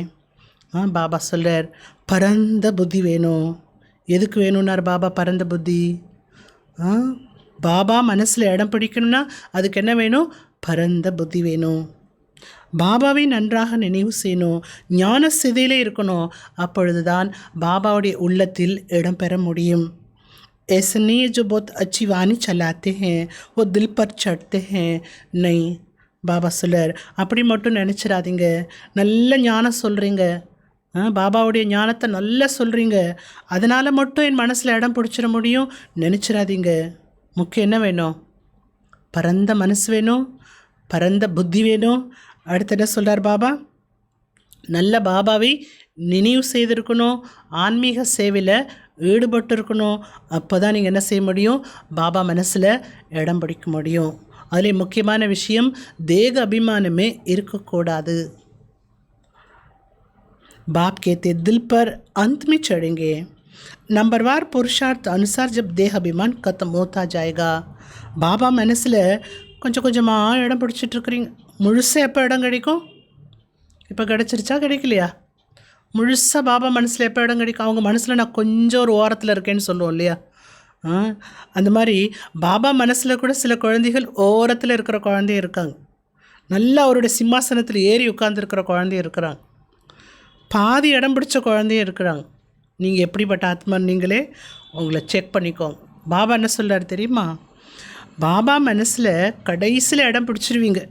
பாபா சொல்கிறார், பரந்த புத்தி வேணும். எதுக்கு வேணும்னார் பாபா பரந்த புத்தி? பாபா மனசில் இடம் பிடிக்கணும்னா அதுக்கு என்ன வேணும்? பரந்த புத்தி வேணும். பாபாவை நன்றாக நினைவு செய்யணும், ஞான சிதையிலே இருக்கணும். அப்பொழுதுதான் பாபாவுடைய உள்ளத்தில் இடம்பெற முடியும். ऐसे नहीं है जो बहुत अच्छी वाणी चलाते हैं वो दिल पर चढ़ते हैं नहीं. பாபா சொல்றார், அப்படி மட்டும் நினச்சிடாதீங்க. நல்ல ஞானம் சொல்கிறீங்க, பாபாவுடைய ஞானத்தை நல்லா சொல்கிறீங்க, அதனால் மட்டும் என் மனசில் இடம் பிடிச்சிட முடியும் நினச்சிடாதீங்க. முக்கியம் என்ன வேணும்? பரந்த மனசு வேணும், பரந்த புத்தி வேணும். அடுத்து என்ன சொல்கிறார் பாபா? நல்ல பாபாவை நினைவு செய்திருக்கணும், ஆன்மீக சேவையில் ஈடுபட்டு இருக்கணும். அப்போ தான் நீங்கள் என்ன செய்ய முடியும்? பாபா மனசில் இடம் பிடிக்க முடியும். அதில் முக்கியமான விஷயம், தேக அபிமானமே இருக்கக்கூடாது. बाप कहते दिल पर अंत में चढ़ेंगे. नंबरवार पुरुषार्थ अनुसार जब देह अभिमान खत्म होता जाएगा. பாபா மனசில் கொஞ்சம் கொஞ்சமாக இடம் பிடிச்சிட்ருக்குறீங்க. முழுசாக எப்போ இடம் கிடைக்கும்? இப்போ கிடச்சிருச்சா கிடைக்கலையா? முழுசாக பாபா மனசில் எப்போ இடம் கிடைக்கும்? அவங்க மனசில் நான் கொஞ்சம் ஒரு ஓரத்தில் இருக்கேன்னு சொல்லுவோம் இல்லையா? அந்த மாதிரி பாபா மனசில் கூட சில குழந்தைகள் ஓரத்தில் இருக்கிற குழந்தைய இருக்காங்க, நல்லா அவருடைய சிம்மாசனத்தில் ஏறி உட்கார்ந்துருக்கிற குழந்தைய இருக்கிறாங்க, பாதி இடம் பிடிச்ச குழந்தையும் இருக்கிறாங்க. நீங்கள் எப்படிப்பட்ட ஆத்மான்னு நீங்களே உங்களை செக் பண்ணிக்கோங்க. பாபா என்ன சொல்கிறார் தெரியுமா? பாபா மனசில் கடைசியில் இடம் பிடிச்சிருவீங்க.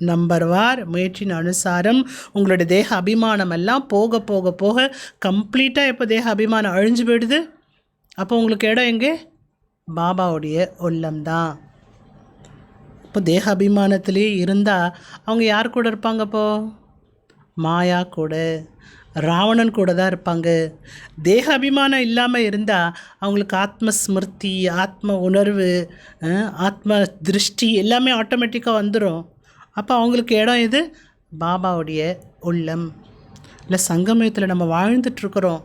நம்பர்வார் முயற்சியின் அனுசாரம் உங்களுடைய தேக அபிமானம் எல்லாம் போக போக போக கம்ப்ளீட்டாக எப்போ தேக அபிமானம் அழிஞ்சு போயிடுது, அப்போ உங்களுக்கு இடம் எங்கே? பாபாவுடைய உள்ளம்தான். இப்போ தேக அபிமானத்திலே இருந்தால் அவங்க யார் கூட இருப்பாங்க? அப்போது மாயா கூட, ராவணன் கூட தான் இருப்பாங்க. தேக அபிமானம் இல்லாமல் இருந்தால் அவங்களுக்கு ஆத்ம ஸ்மிருதி, ஆத்ம உணர்வு, ஆத்ம திருஷ்டி எல்லாமே ஆட்டோமேட்டிக்காக வந்துடும். அப்போ அவங்களுக்கு இடம் எது? பாபாவுடைய உள்ளம். இல்லை சங்கமயத்தில் நம்ம வாழ்ந்துட்டுருக்குறோம்,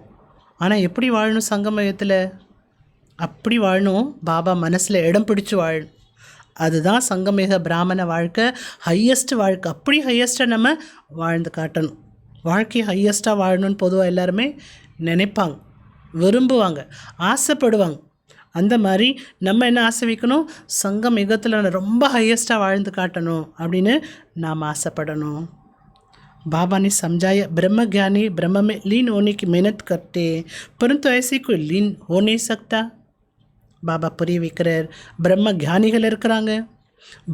ஆனால் எப்படி வாழணும்? சங்கமயத்தில் அப்படி வாழணும், பாபா மனசில் இடம் பிடிச்சி வாழணும். அதுதான் சங்கமேக பிராமண வாழ்க்கை, ஹையஸ்ட் வாழ்க்கை. அப்படி ஹையஸ்ட்டாக நம்ம வாழ்ந்து காட்டணும். வாழ்க்கையை ஹையஸ்ட்டாக வாழணும்னு பொதுவாக எல்லாருமே நினைப்பாங்க, விரும்புவாங்க, ஆசைப்படுவாங்க. அந்த மாதிரி நம்ம என்ன ஆசை வைக்கணும்? சங்கமேகத்தில் ரொம்ப ஹையஸ்ட்டாக வாழ்ந்து காட்டணும் அப்படின்னு நாம் ஆசைப்படணும். बाबा ने समझाया, ब्रह्म ज्ञानी ब्रह्म में लीन होने की मेहनत करते हैं, परंतु ऐसे कोई लीन हो नहीं सकता. பாபா புரிய வைக்கிறார். பிரம்ம ஞானிகள் இருக்கிறாங்க,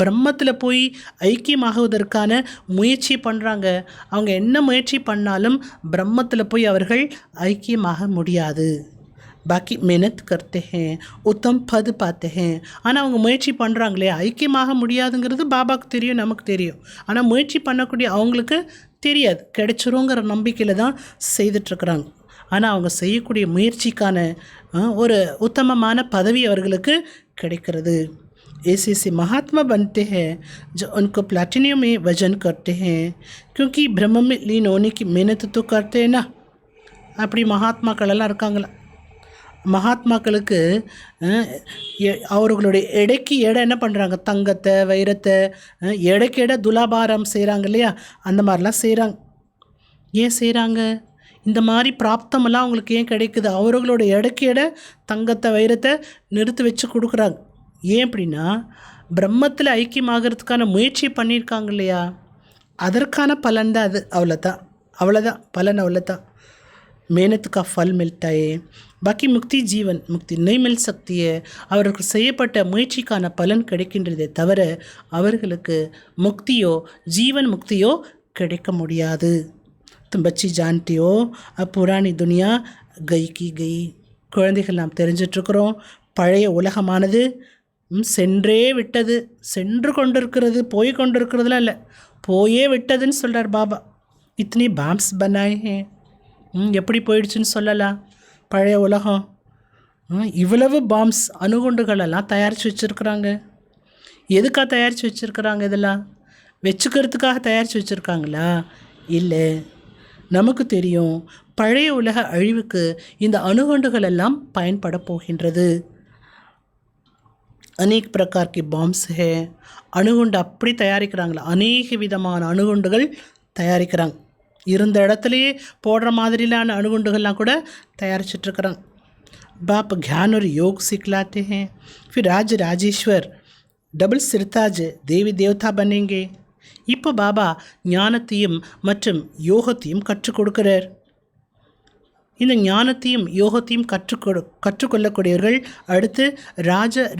பிரம்மத்தில் போய் ஐக்கியமாகுவதற்கான முயற்சி பண்ணுறாங்க. அவங்க என்ன முயற்சி பண்ணாலும் பிரம்மத்தில் போய் அவர்கள் ஐக்கியமாக முடியாது. பாக்கி மெனத் கர்த்தே ஹேன், உத்தம் பது பார்த்து ஹேன். ஆனால் அவங்க முயற்சி பண்ணுறாங்களே, ஐக்கியமாக முடியாதுங்கிறது பாபாவுக்கு தெரியும், நமக்கு தெரியும். ஆனால் முயற்சி பண்ணக்கூடிய அவங்களுக்கு தெரியாது, கிடைச்சிருங்கிற நம்பிக்கையில் தான் செய்துட்ருக்குறாங்க. ஆனால் அவங்க செய்யக்கூடிய முயற்சிக்கான ஒரு உத்தமமான பதவி அவர்களுக்கு கிடைக்கிறது. ऐसे से महात्मा बनते हैं जो उनको प्लैटिनियम में वजन करते हैं, क्योंकि ब्रह्म में लीन होने की मेहनत तो करते हैं ना. அப்படி மகாத்மாக்களெல்லாம் இருக்காங்களா? மகாத்மாக்களுக்கு அவர்களுடைய எடைக்கு எடை என்ன பண்ணுறாங்க? தங்கத்தை, வைரத்தை எடைக்கு எடை துலாபாரம் செய்கிறாங்க இல்லையா? அந்த மாதிரிலாம் செய்கிறாங்க. ஏன் செய்கிறாங்க? இந்த மாதிரி பிராப்தமெல்லாம் அவங்களுக்கு ஏன் கிடைக்குது? அவர்களோட எடைக்கு எடை தங்கத்தை, வைரத்தை நிறுத்தி வச்சு கொடுக்குறாங்க. ஏன் அப்படின்னா, பிரம்மத்தில் ஐக்கியமாகிறதுக்கான முயற்சி பண்ணியிருக்காங்க இல்லையா? அதற்கான பலன் தான் அது. அவ்வளோதான் பலன், அவ்வளோதான். मेहनत का फल मिलता है, बाकी मुक्ति जीवन मुक्ति नहीं मिल सकती है. அவர்களுக்கு செய்யப்பட்ட முயற்சிக்கான பலன் கிடைக்கின்றதே தவிர அவர்களுக்கு முக்தியோ ஜீவன் முக்தியோ கிடைக்க முடியாது. तुम बच्ची जानती हो अब पुरानी दुनिया गई की गई. குழந்தைகள் நாம் தெரிஞ்சிட்ருக்கிறோம், பழைய உலகமானது சென்றே விட்டது. சென்று கொண்டிருக்கிறது, போய் கொண்டிருக்கிறதுலாம் இல்லை, போயே விட்டதுன்னு சொல்கிறார் பாபா. இத்தனை பாம்ஸ் பனாயே, எப்படி போயிடுச்சுன்னு சொல்லலாம். பழைய உலகம் இவ்வளவு பாம்ஸ், அணுகுண்டுகளெல்லாம் தயாரித்து வச்சுருக்குறாங்க. எதுக்காக தயாரித்து வச்சுருக்குறாங்க? இதெல்லாம் வச்சுக்கிறதுக்காக தயாரித்து வச்சுருக்காங்களா? இல்லை. நமக்கு தெரியும், பழைய உலக அழிவுக்கு இந்த அணுகுண்டுகள் எல்லாம் பயன்பட போகின்றது. अनेक प्रकार के बॉम्ब्स है. அணுகுண்டு அப்படி தயாரிக்கிறாங்களா? அநேக விதமான அணுகுண்டுகள் தயாரிக்கிறாங்க. இருந்த இடத்துலையே போடுற மாதிரிலான அணுகுண்டுகள்லாம் கூட தயாரிச்சிட்ருக்குறாங்க. बाप ज्ञान और योग सिखलाते हैं, फिर राज राजेश्वर डबल सिरताज देवी देवता बनेंगे. இப்போ பாபா ஞானத்தையும் மற்றும் யோகத்தையும் கற்றுக் கொடுக்கிறார். இந்த ஞானத்தையும் யோகத்தையும் கற்றுக்கொள்ளக்கூடியவர்கள் அடுத்து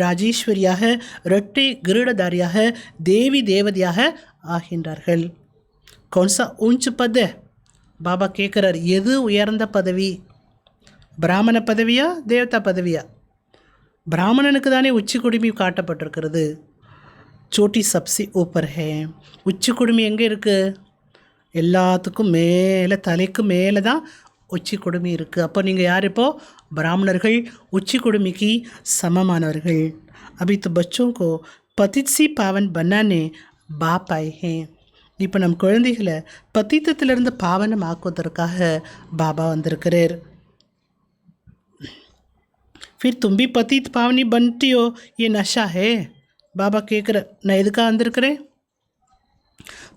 ராஜேஸ்வரியாக, இரட்டை கிரீடதாரியாக, தேவி தேவதையாக ஆகின்றார்கள். கௌன்சா ஊஞ்சு பத பாபா கேட்குறார், எது உயர்ந்த பதவி? பிராமண பதவியா தேவதா பதவியா? பிராமணனுக்கு தானே உச்சி குடுமி காட்டப்பட்டிருக்கிறது. சோட்டி சப்சி ஊப்பர் ஹே. உச்சி குடுமி எங்கே இருக்குது? எல்லாத்துக்கும் மேலே, தலைக்கு மேலே தான் உச்சி குடுமி இருக்குது. அப்போ நீங்கள் யார்? இப்போது பிராமணர்கள் உச்சி குடுமிக்கு சமமானவர்கள். अभी तो बच्चों को पतित सी पावन बनाने बाप आए हैं. இப்போ நம் குழந்தைகளை பத்தித்தத்திலிருந்து பாவனம் ஆக்குவதற்காக பாபா வந்திருக்கிறார். फिर तुम भी पतित पावनी बनती हो, ये नशा है. பாபா கேட்குற, நான் எதுக்காக வந்திருக்கிறேன்?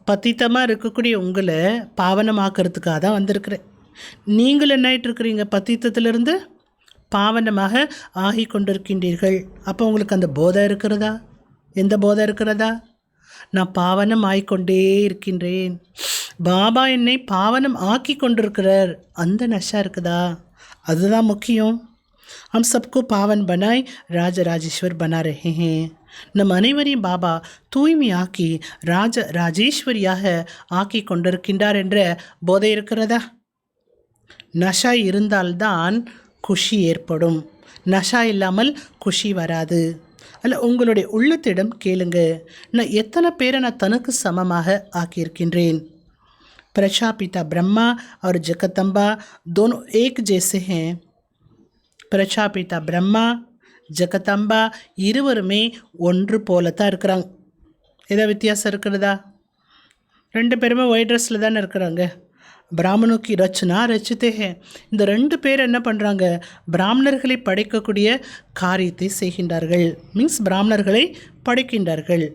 பத்தித்தமாக இருக்கக்கூடிய உங்களை பாவனமாக்கிறதுக்காக தான் வந்திருக்கிறேன். நீங்கள் என்ன ஆகிட்டுருக்கிறீங்க? பத்தித்தத்திலிருந்து பாவனமாக ஆகி கொண்டிருக்கின்றீர்கள். அப்போ உங்களுக்கு அந்த போதை இருக்கிறதா? எந்த போதை இருக்கிறதா? நான் பாவனம் ஆகிக்கொண்டே இருக்கின்றேன், பாபா என்னை பாவனம் ஆக்கி கொண்டிருக்கிறார், அந்த நஷா இருக்குதா? அதுதான் முக்கியம். हम सबको पावन बनाए राजेश्वर बना रहे हैं. நம் அனைவரையும் பாபா தூய்மையாக்கி ராஜேஸ்வரியாக ஆக்கி கொண்டிருக்கின்றார் என்ற போதை இருக்கிறதா? நஷா இருந்தால்தான் குஷி ஏற்படும். நஷா இல்லாமல் குஷி வராது. அல்ல, உங்களுடைய உள்ளத்திடம் கேளுங்க, நான் எத்தனை பேரை நான் தனக்கு சமமாக ஆக்கியிருக்கின்றேன். प्रजापिता ब्रह्मा और जगदम्बा दोनों एक जैसे हैं. பிரஜாபிதா பிரம்மா, ஜெகதம்பா இருவருமே ஒன்று போலத்தான் இருக்கிறாங்க. ஏதோ வித்தியாசம் இருக்கிறதா? ரெண்டு பேருமே ஒயிட் ட்ரெஸ்ஸில் தானே இருக்கிறாங்க. பிராமணுக்கு ரச்சனா ரச்சித்தே ஹே. இந்த ரெண்டு பேர் என்ன பண்ணுறாங்க? பிராமணர்களை படைக்கக்கூடிய காரியத்தை செய்கின்றார்கள். மீன்ஸ் பிராமணர்களை படைக்கின்றார்கள்.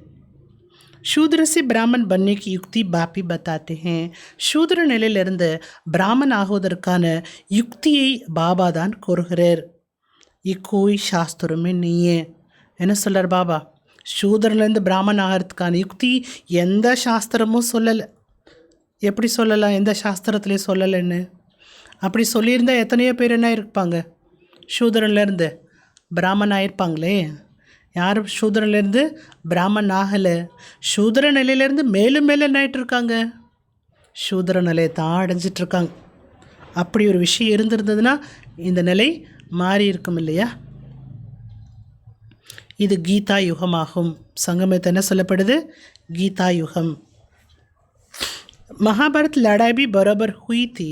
शूद्र से ब्राह्मण बनने की युक्ति बापी बताते हैं. शूद्र நிலையிலிருந்து பிராமன் ஆகுவதற்கான யுக்தியை பாபா தான் கூறுகிறார். கோய் சாஸ்திரமே நீயே என்ன சொல்கிறார் பாபா? சூதர்லேருந்து பிராமன் ஆகிறதுக்கான யுக்தி எந்த சாஸ்திரமும் சொல்லலை. எப்படி சொல்லலாம்? எந்த சாஸ்திரத்துலேயும் சொல்லலைன்னு. அப்படி சொல்லியிருந்தால் எத்தனையோ பேர் என்ன இருப்பாங்க? சூதரன்லேருந்து பிராமன் ஆகிருப்பாங்களே. யார் சூதரன்லேருந்து பிராமன் ஆகலை. சூதர நிலையிலேருந்து மேலும் மேலும் என்ன ஆகிட்டுருக்காங்க? சூதர நிலையை தான் அடைஞ்சிட்ருக்காங்க. அப்படி ஒரு விஷயம் இருந்திருந்ததுன்னா இந்த நிலை மாறி இருக்கும் இல்லையா? இது கீதா யுகமாகும். சங்கமத்தை என்ன சொல்லப்படுது? கீதா யுகம். महाभारत लड़ाई भी बराबर हुई थी.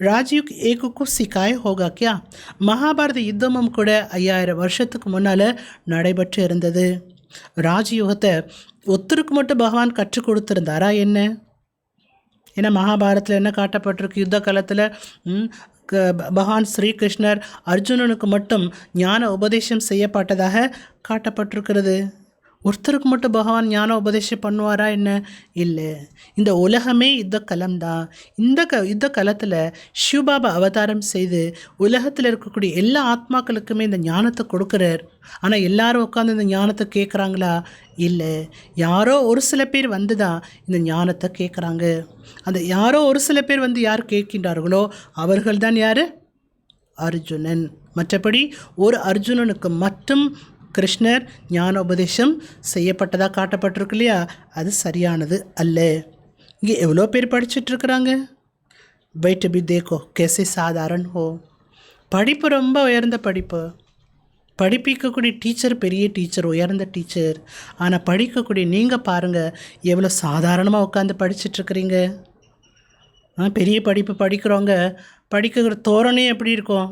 ராஜயுக் ஏகுக்கு சிக்காய் ஹோகா கியா? மகாபாரத யுத்தமும் கூட 5000 வருஷத்துக்கு முன்னால் நடைபெற்று இருந்தது. ராஜயுகத்தை ஒருத்தருக்கு மட்டும் பகவான் கற்றுக் கொடுத்துருந்தாரா என்ன? ஏன்னா மகாபாரத்தில் என்ன காட்டப்பட்டிருக்கு? யுத்த காலத்தில் பகவான் ஸ்ரீகிருஷ்ணர் அர்ஜுனனுக்கு மட்டும் ஞான உபதேசம் செய்யப்பட்டதாக காட்டப்பட்டிருக்கிறது. ஒருத்தருக்கு மட்டும் பகவான் ஞான உபதேசம் பண்ணுவாரா என்ன? இல்லை, இந்த உலகமே யுத்த களம்தான். இந்த யுத்த களத்தில் சிவபாபா அவதாரம் செய்து உலகத்தில் இருக்கக்கூடிய எல்லா ஆத்மாக்களுக்குமே இந்த ஞானத்தை கொடுக்குறார். ஆனால் எல்லாரும் உட்காந்து இந்த ஞானத்தை கேட்குறாங்களா? இல்லை, யாரோ ஒரு சில பேர் வந்து தான் இந்த ஞானத்தை கேட்குறாங்க. அந்த யாரோ ஒரு சில பேர் வந்து யார் கேட்கின்றார்களோ அவர்கள் தான் யார்? அர்ஜுனன். மற்றபடி ஒரு அர்ஜுனனுக்கு மட்டும் கிருஷ்ணர் ஞான உபதேசம் செய்யப்பட்டதாக காட்டப்பட்டிருக்கு இல்லையா? அது சரியானது அல்ல. இங்கே எவ்வளோ பேர் படிச்சுட்ருக்குறாங்க. வைட்டு பி தேக்கோ கேசே சாதாரண ஹோ. படிப்பு ரொம்ப உயர்ந்த படிப்பு. படிப்பிக்கக்கூடிய டீச்சர் பெரிய டீச்சர், உயர்ந்த டீச்சர். ஆனால் படிக்கக்கூடிய நீங்கள் பாருங்கள் எவ்வளோ சாதாரணமாக உட்காந்து படிச்சுட்ருக்குறீங்க. பெரிய படிப்பு படிக்கிறவங்க படிக்கிற தோரணையும் எப்படி இருக்கும்?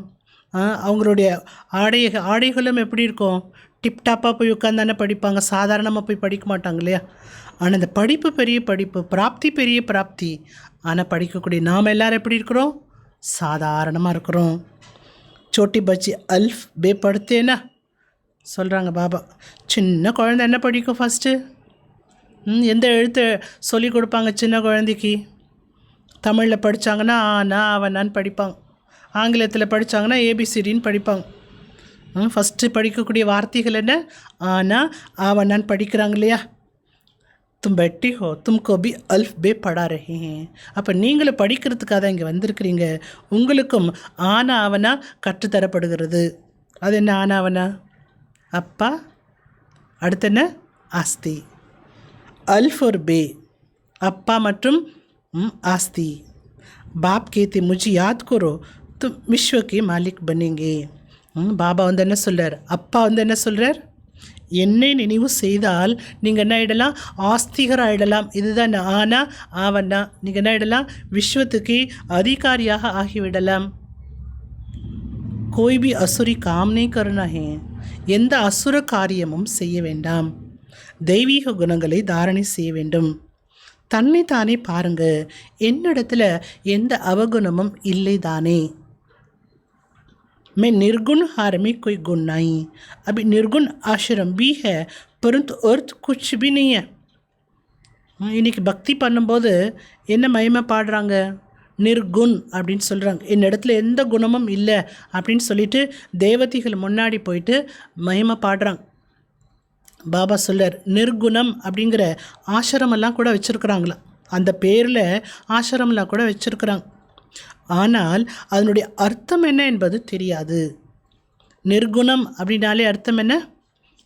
அவங்களுடைய ஆடைகளும் எப்படி இருக்கும்? டிப்டாப்பாக போய் உட்காந்தானே படிப்பாங்க. சாதாரணமாக போய் படிக்க மாட்டாங்க இல்லையா? ஆனால் இந்த படிப்பு பெரிய படிப்பு, பிராப்தி பெரிய பிராப்தி. ஆனால் படிக்கக்கூடிய நாம் எல்லோரும் எப்படி இருக்கிறோம்? சாதாரணமாக இருக்கிறோம். சோட்டி பச்சி அல்ஃப் பே படுத்தேனா சொல்கிறாங்க பாபா. சின்ன குழந்தை என்ன படிக்கும் ஃபஸ்ட்டு? எந்த எழுத்து சொல்லி கொடுப்பாங்க சின்ன குழந்தைக்கு? தமிழில் படித்தாங்கன்னா ஆனா அவனான்னு படிப்பாங்க. ஆங்கிலத்தில் படித்தாங்கன்னா ஏபிசிடின்னு படிப்பாங்க. ஃபஸ்ட்டு படிக்கக்கூடிய வார்த்தைகள் என்ன? ஆனா ஆவனான்னு படிக்கிறாங்க இல்லையா? तुम बैठी हो तुमको भी अल्फ बे पढ़ा रहे हैं. அப்போ நீங்களும் படிக்கிறதுக்காக தான் இங்கே வந்திருக்கிறீங்க. உங்களுக்கும் ஆனா அவனா கற்றுத்தரப்படுகிறது. அது என்ன ஆனா அவனா? அப்பா, அடுத்து என்ன? ஆஸ்தி. अल्फ और बे, அப்பா மற்றும் ஆஸ்தி. बाप कहते मुझे याद करो तुम विश्व के मालिक बनेंगे. பாபா வந்து என்ன சொல்கிறார்? அப்பா வந்து என்ன சொல்கிறார்? என்னை நினைவு செய்தால் நீங்கள் என்ன ஆகிடலாம்? ஆஸ்திகர் ஆகிடலாம். இதுதான் ஆனா ஆவண்ணா. நீங்கள் என்ன ஆகிடலாம்? விஸ்வத்துக்கு அதிகாரியாக ஆகிவிடலாம். कोई भी असुरी काम नहीं करना है. எந்த அசுர காரியமும் செய்ய வேண்டாம். தெய்வீக குணங்களை தாரணை செய்ய வேண்டும். தன்னை தானே பாருங்க, என்னிடத்துல எந்த அவகுணமும் இல்லை தானே. मैं निर्गुण हार में कोई गुण नहीं. अभी निर्गुण आश्रम भी है परंतु अर्थ कुछ भी नहीं है. இன்னைக்கு பக்தி பண்ணும்போது என்ன மகிமை பாடுறாங்க? நிர்குண் அப்படின்னு சொல்கிறாங்க. என்னிடத்துல எந்த குணமும் இல்லை அப்படின்னு சொல்லிட்டு தேவதைகள் முன்னாடி போயிட்டு மகிமை பாடுறாங்க. பாபா சொல்றார், நிர்குணம் அப்படிங்கிற ஆசிரமெல்லாம் கூட வச்சுருக்குறாங்களா. அந்த பேரில் ஆசிரமெல்லாம் கூட வச்சுருக்குறாங்க. ஆனால் அதனுடைய அர்த்தம் என்ன என்பது தெரியாது. நிர்குணம் அப்படின்னாலே அர்த்தம் என்ன?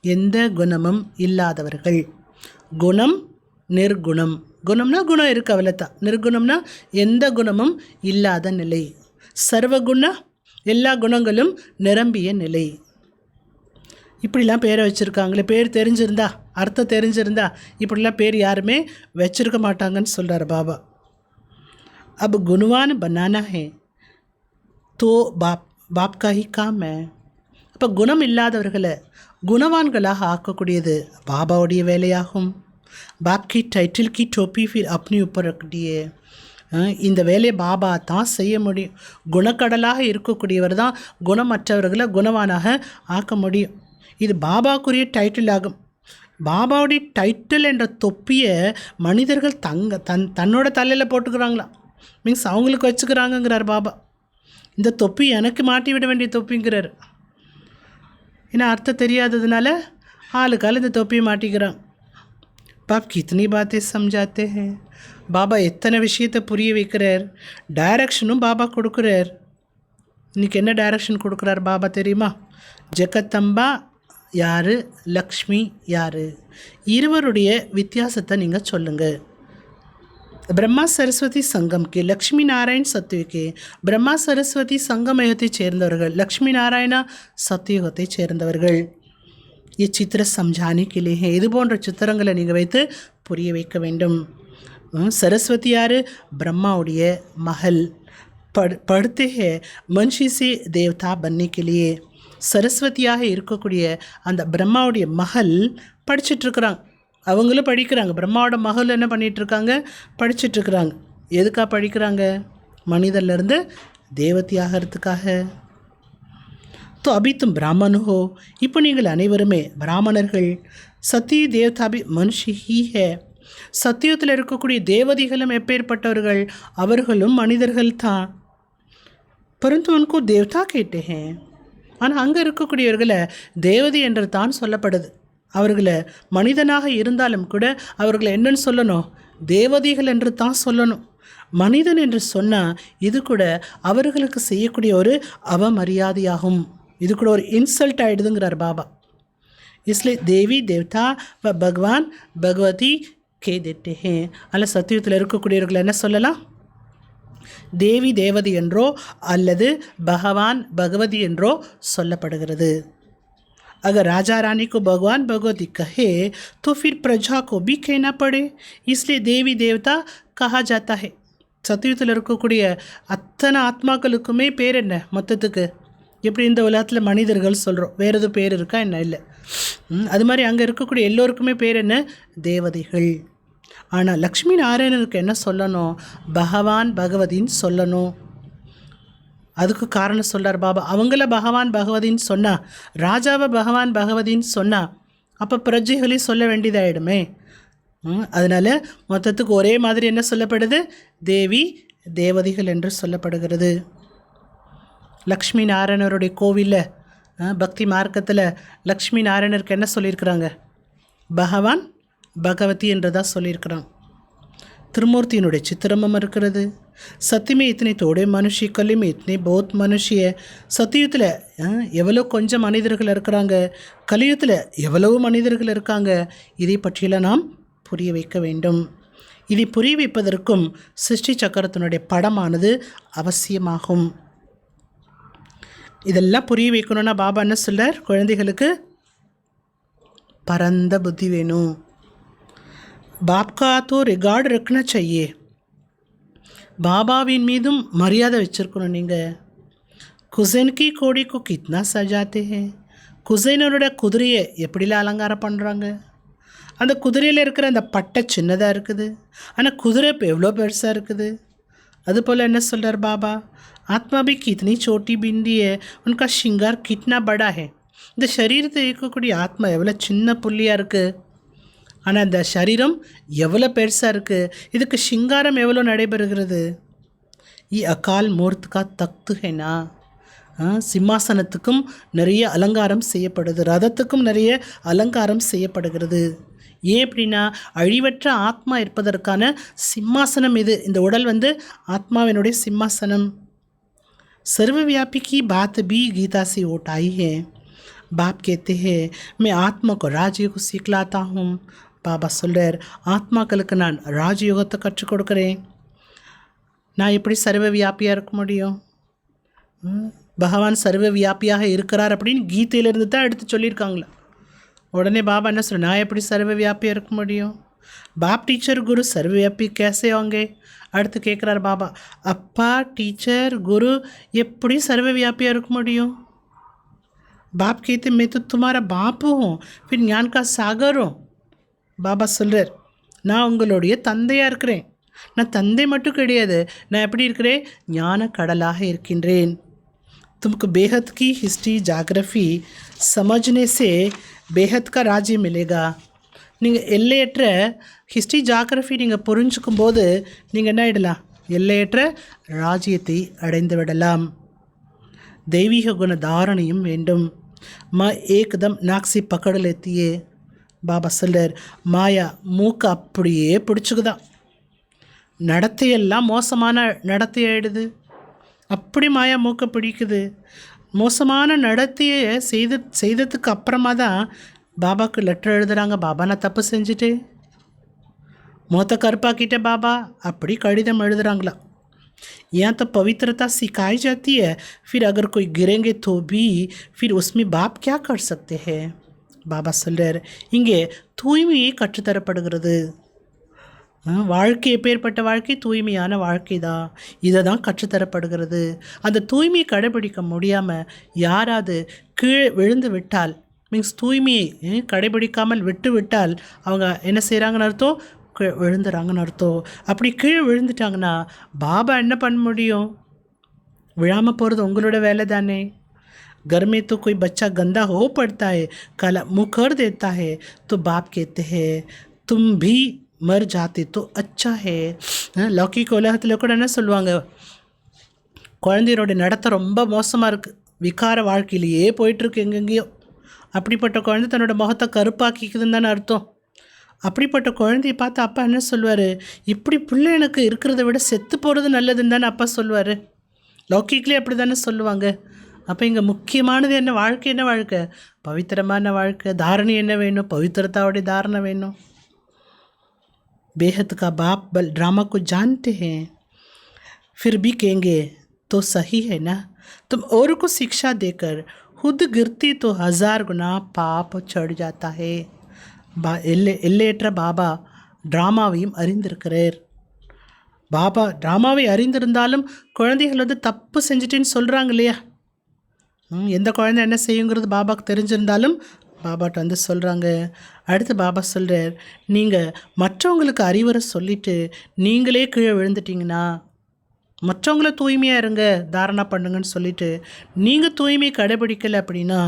எந்த குணமும் இல்லாதவர்கள். குணம் நிர்குணம். குணம்னா குணம் இருக்குது, அவ்வளோதான். நிர்குணம்னா எந்த குணமும் இல்லாத நிலை. சர்வகுண, எல்லா குணங்களும் நிரம்பிய நிலை. இப்படிலாம் பேரை வச்சுருக்காங்களே. பேர் தெரிஞ்சிருந்தா, அர்த்தம் தெரிஞ்சிருந்தா இப்படிலாம் பேர் யாருமே வச்சுருக்க மாட்டாங்கன்னு சொல்கிறார் பாபா. अब गुणवान बनाना है तो बाप का ही काम है. அப்போ குணம் இல்லாதவர்களை குணவான்களாக ஆக்கக்கூடியது பாபாவுடைய வேலையாகும். बाप की टाइटल की टोपी फिर अपने ऊपर रख दिए. இந்த வேலையை பாபா தான் செய்ய முடியும். குணக்கடலாக இருக்கக்கூடியவர் தான் குணமற்றவர்களை குணவானாக ஆக்க முடியும். இது பாபாக்குரிய டைட்டில் ஆகும். பாபாவுடைய டைட்டில் என்ற தொப்பியை மனிதர்கள் தன்னோட தலையில் போட்டுக்கிறாங்களாம். மீன்ஸ் அவங்களுக்கு வச்சுக்கிறாங்கங்கிறார் பாபா. இந்த தொப்பி எனக்கு மாட்டி விட வேண்டிய தொப்பிங்கிறார். ஏன்னா அர்த்தம் தெரியாததுனால ஆளுக்கால் இந்த தொப்பியை மாட்டிக்கிறாங்க. பாப் கித்தனி பாத்தே சம்ஜாத்தே ஹே. பாபா எத்தனை விஷயத்தை புரிய வைக்கிறார். டைரக்ஷனும் பாபா கொடுக்குறார். இன்றைக்கி என்ன டைரக்ஷன் கொடுக்குறார் பாபா தெரியுமா? ஜெகத்தம்பா யார், லக்ஷ்மி யார், இருவருடைய வித்தியாசத்தை நீங்கள் சொல்லுங்கள். ब्रह्मा सरस्वती संगम के लक्ष्मी नारायण सत्युग के ब्रह्मा सरस्वती संगमयुगத்தை சேர்ந்தவர்கள், லக்ஷ்மி நாராயணா சத்தியுகத்தை சேர்ந்தவர்கள். இச்சித்திர समझाने के लिए है. இது போன்ற சித்திரங்களை நீங்கள் வைத்து புரிய வைக்க வேண்டும். சரஸ்வதி யார்? பிரம்மாவுடைய மகள். पढ़ते हैं मनुष्य से देवता बनने के लिए. சரஸ்வதியாக இருக்கக்கூடிய அந்த பிரம்மாவுடைய மகள் படிச்சிட்ருக்குறாங்க. அவங்களும் படிக்கிறாங்க. பிரம்மாவோட மகள் என்ன பண்ணிகிட்ருக்காங்க? படிச்சிட்ருக்குறாங்க. எதுக்காக படிக்கிறாங்க? மனிதர்லேருந்து தேவதையாகிறதுக்காக. तो अभी तुम ब्राह्मण हो. இப்போ நீங்கள் அனைவருமே பிராமணர்கள். சத்திய தேவதாபி மனுஷி ஹீ ஹே. சத்தியத்தில் இருக்கக்கூடிய தேவதைகளும் எப்பேற்பட்டவர்கள்? அவர்களும் மனிதர்கள் தான். परंतु उनको देवता कहते हैं. ஆனால் அங்கே இருக்கக்கூடியவர்களை தேவதை என்று தான் சொல்லப்படுது. அவர்களை மனிதனாக இருந்தாலும் கூட அவர்களை என்னன்னு சொல்லணும்? தேவதைகள் என்று தான் சொல்லணும். மனிதன் என்று சொன்னால் இது கூட அவர்களுக்கு செய்யக்கூடிய ஒரு அவமரியாதையாகும். இது கூட ஒரு இன்சல்ட் ஆகிடுதுங்கிறார் பாபா. इसलिए தேவி தேவதா வ பகவான் பகவதி கே தேட்டே ஹே. அதில் சத்தியத்தில் இருக்கக்கூடியவர்களை என்ன சொல்லலாம்? தேவி தேவதி என்றோ அல்லது பகவான் பகவதி என்றோ சொல்லப்படுகிறது. अगर राजा रानी को भगवान भगवती कहे तो फिर प्रजा को भी कहना पड़े. इसलिए देवी देवता कहा जाता है. சத்தியத்தில் இருக்கக்கூடிய அத்தனை ஆத்மாக்களுக்குமே பேர் என்ன மொத்தத்துக்கு? எப்படி இந்த உலகத்தில் மனிதர்கள் சொல்கிறோம், வேறு எதுவும் பேர் இருக்கா என்ன? இல்லை. அது மாதிரி அங்கே இருக்கக்கூடிய எல்லோருக்குமே பேர் என்ன? தேவதைகள். ஆனால் லக்ஷ்மி நாராயணனுக்கு என்ன சொல்லணும்? பகவான் பகவதின்னு சொல்லணும். அதுக்கு காரணம் சொல்கிறார் பாபா. அவங்கள பகவான் பகவதின்னு சொன்னால், ராஜாவை பகவான் பகவதின்னு சொன்னால் அப்போ பிரஜைகளையும் சொல்ல வேண்டியதாகிடுமே. அதனால் மொத்தத்துக்கு ஒரே மாதிரி என்ன சொல்லப்படுது? தேவி தேவதைகள் என்று சொல்லப்படுகிறது. லக்ஷ்மி நாராயணருடைய கோவிலில் பக்தி மார்க்கத்தில் லக்ஷ்மி நாராயணருக்கு என்ன சொல்லியிருக்கிறாங்க? பகவான் பகவதி என்றதா சொல்லியிருக்கிறான். திருமூர்த்தியினுடைய சித்திரமும் இருக்கிறது. சத்தியமே இத்தனை தோடே மனுஷி கல்லிமே இத்தனை போத் மனுஷிய. சத்தியத்தில் எவ்வளோ கொஞ்சம் மனிதர்கள் இருக்கிறாங்க, கலியுகத்தில் எவ்வளவு மனிதர்கள் இருக்காங்க. இதை பற்றியெல்லாம் நாம் புரிய வைக்க வேண்டும். இதை புரிய வைப்பதற்கும் சிருஷ்டி சக்கரத்தினுடைய படமானது அவசியமாகும். இதெல்லாம் புரிய வைக்கணும்னா பாபா என்ன சொல்றார், குழந்தைகளுக்கு பரந்த புத்தி வேணும். பாப்கா தோ ரிகார்டு ரக்கனா செய்யே. பாபாவின் மீதும் மரியாதை வச்சுருக்கணும். நீங்கள் குசைன் கி கோடிக்கு கித்னா சஜாத்தே ஹே. குசைனோட குதிரையை எப்படிலாம் அலங்காரம் பண்ணுறாங்க. அந்த குதிரையில் இருக்கிற அந்த பட்டை சின்னதாக இருக்குது, ஆனால் குதிரை இப்போ எவ்வளோ பெருசாக இருக்குது. அதுபோல் என்ன சொல்கிறார் பாபா, ஆத்மா भी कितनी छोटी बिंदी है, उनका श्रृंगार कितना बड़ा है. இந்த சரீரத்தை இருக்கக்கூடிய ஆத்மா எவ்வளோ சின்ன புள்ளியாக இருக்குது, ஆனால் இந்த சரீரம் எவ்வளோ பெருசாக இருக்குது. இதுக்கு சிங்காரம் எவ்வளோ நடைபெறுகிறது. அகால் மூர்த்துக்கா தக்து ஹேனா. சிம்மாசனத்துக்கும் நிறைய அலங்காரம் செய்யப்படுது, ரதத்துக்கும் நிறைய அலங்காரம் செய்யப்படுகிறது. ஏன் அப்படின்னா அழிவற்ற ஆத்மா இருப்பதற்கான சிம்மாசனம் இது. இந்த உடல் ஆத்மாவினுடைய சிம்மாசனம். सर्वव्यापी की बात भी गीता से उठाई है. बाप कहते हैं मैं आत्मा को राजयोग सिखलाता हूँ. பாபா சொல்கிறார், ஆத்மாக்களுக்கு நான் ராஜயோகத்தை கற்றுக் கொடுக்குறேன். நான் எப்படி சர்வ வியாபியாக இருக்க முடியும்? பகவான் சர்வ வியாபியாக இருக்கிறார் அப்படின்னு கீதையிலேருந்து தான் எடுத்து சொல்லியிருக்காங்களா. உடனே பாபா என்ன சொல்ற, நான் எப்படி சர்வ வியாபியாக இருக்க முடியும்? பாப் டீச்சர் குரு சர்வ வியாபி கேசே வாங்கே. அடுத்து கேட்குறார் பாபா, அப்பா டீச்சர் குரு எப்படி சர்வ வியாபியாக இருக்க முடியும்? பாப் कहते मैं तो तुम्हारा बाप हूँ, फिर ज्ञान का सागर हूँ. பாபா சொல்கிறார், நான் உங்களுடைய தந்தையாக இருக்கிறேன். நான் தந்தை மட்டும் கிடையாது, நான் எப்படி இருக்கிறேன், ஞான கடலாக இருக்கின்றேன். तुमको बेहद की हिस्ट्री जाग्रफी समझने से बेहद का राज्य मिलेगा. நீங்கள் எல்லையற்ற ஹிஸ்ட்ரி ஜாகிரஃபி நீங்கள் புரிஞ்சுக்கும் போது நீங்கள் என்ன ஆகிடலாம், எல்லையற்ற ராஜ்யத்தை அடைந்து விடலாம். தெய்வீக குண தாரணையும் வேண்டும். ஏக்தம் நாக்ஸி பக்கடு லேத்தியே. பாபா சொல்றார், மாயா மூக்கு அப்படியே பிடிச்சிக்குதான். நடத்தையெல்லாம் மோசமான நடத்தை ஆயிடுது. அப்படி மாயா மூக்கை பிடிக்குது. மோசமான நடத்தையை செய்ததுக்கு அப்புறமா தான் பாபாவுக்கு லெட்டர் எழுதுகிறாங்க, பாபா நான் தப்பு செஞ்சுட்டு மொத்த கருப்பாக்கிட்ட பாபா, அப்படி கடிதம் எழுதுகிறாங்களா. यहाँ तो पवित्रता सिखाई जाती है, फिर अगर कोई गिरेंगे तो भी फिर उसमें बाप क्या कर सकते हैं. பாபா சொல்கிறார், இங்கே தூய்மையை கற்றுத்தரப்படுகிறது. வாழ்க்கை எப்பேற்பட்ட வாழ்க்கை, தூய்மையான வாழ்க்கை தான். இதை தான் கற்றுத்தரப்படுகிறது. அந்த தூய்மையை கடைபிடிக்க முடியாமல் யாராவது கீழே விழுந்து விட்டால், மீன்ஸ் தூய்மையை கடைபிடிக்காமல் விட்டு விட்டால் அவங்க என்ன செய்கிறாங்கன்னு அர்த்தம், விழுந்துறாங்கன்னு அர்த்தம். அப்படி கீழே விழுந்துட்டாங்கன்னா பாபா என்ன பண்ண முடியும்? விழாமல் போகிறது உங்களோட வேலை தானே. घर में तो कोई बच्चा गंदा हो पड़ता है, काला मुँह कर देता है, तो बाप कहते हैं तुम भी मर जाते तो अच्छा है. லௌகிக உலகத்தில் கூட என்ன சொல்லுவாங்க, குழந்தையோட நடத்தை ரொம்ப மோசமாக இருக்குது, விகார வாழ்க்கையிலேயே போயிட்டுருக்கு எங்கெங்கேயோ. அப்படிப்பட்ட குழந்தை தன்னோட முகத்தை கருப்பாக்கிக்குதுன்னு தானே அர்த்தம். அப்படிப்பட்ட குழந்தைய பார்த்து அப்பா என்ன சொல்லுவார், இப்படி பிள்ளை எனக்கு இருக்கிறத விட செத்து போகிறது நல்லதுன்னு தானே அப்பா சொல்லுவார். லௌகிக்லேயே அப்படி தானே சொல்லுவாங்க. அப்போ இங்கே முக்கியமானது என்ன, வாழ்க்கை என்ன, வாழ்க்கை பவித்திரமான வாழ்க்கை. தாரணை என்ன வேணும், பவித்திரத்தாவுடைய தாரணை வேணும். बेहद का बाप बल ड्रामा को जानते हैं, फिर भी कहेंगे तो सही है ना. तुम और को शिक्षा देकर खुद गिरती तो 1000 गुना पाप चढ़ जाता है. எல்லையற்ற பாபா ட்ராமாவையும் அறிந்திருக்கிறார். பாபா ட்ராமாவை அறிந்திருந்தாலும் குழந்தைகள் தப்பு செஞ்சிட்டேன்னு சொல்கிறாங்க இல்லையா. எந்த குழந்தை என்ன செய்யுங்கிறது பாபாவுக்கு தெரிஞ்சிருந்தாலும் பாபாட்ட சொல்கிறாங்க. அடுத்து பாபா சொல்கிறார், நீங்கள் மற்றவங்களுக்கு அறிவுரை சொல்லிவிட்டு நீங்களே கீழே விழுந்துட்டிங்கன்னா, மற்றவங்கள தூய்மையாக இருங்க தாரணா பண்ணுங்கன்னு சொல்லிவிட்டு நீங்கள் தூய்மை கடைபிடிக்கலை அப்படின்னா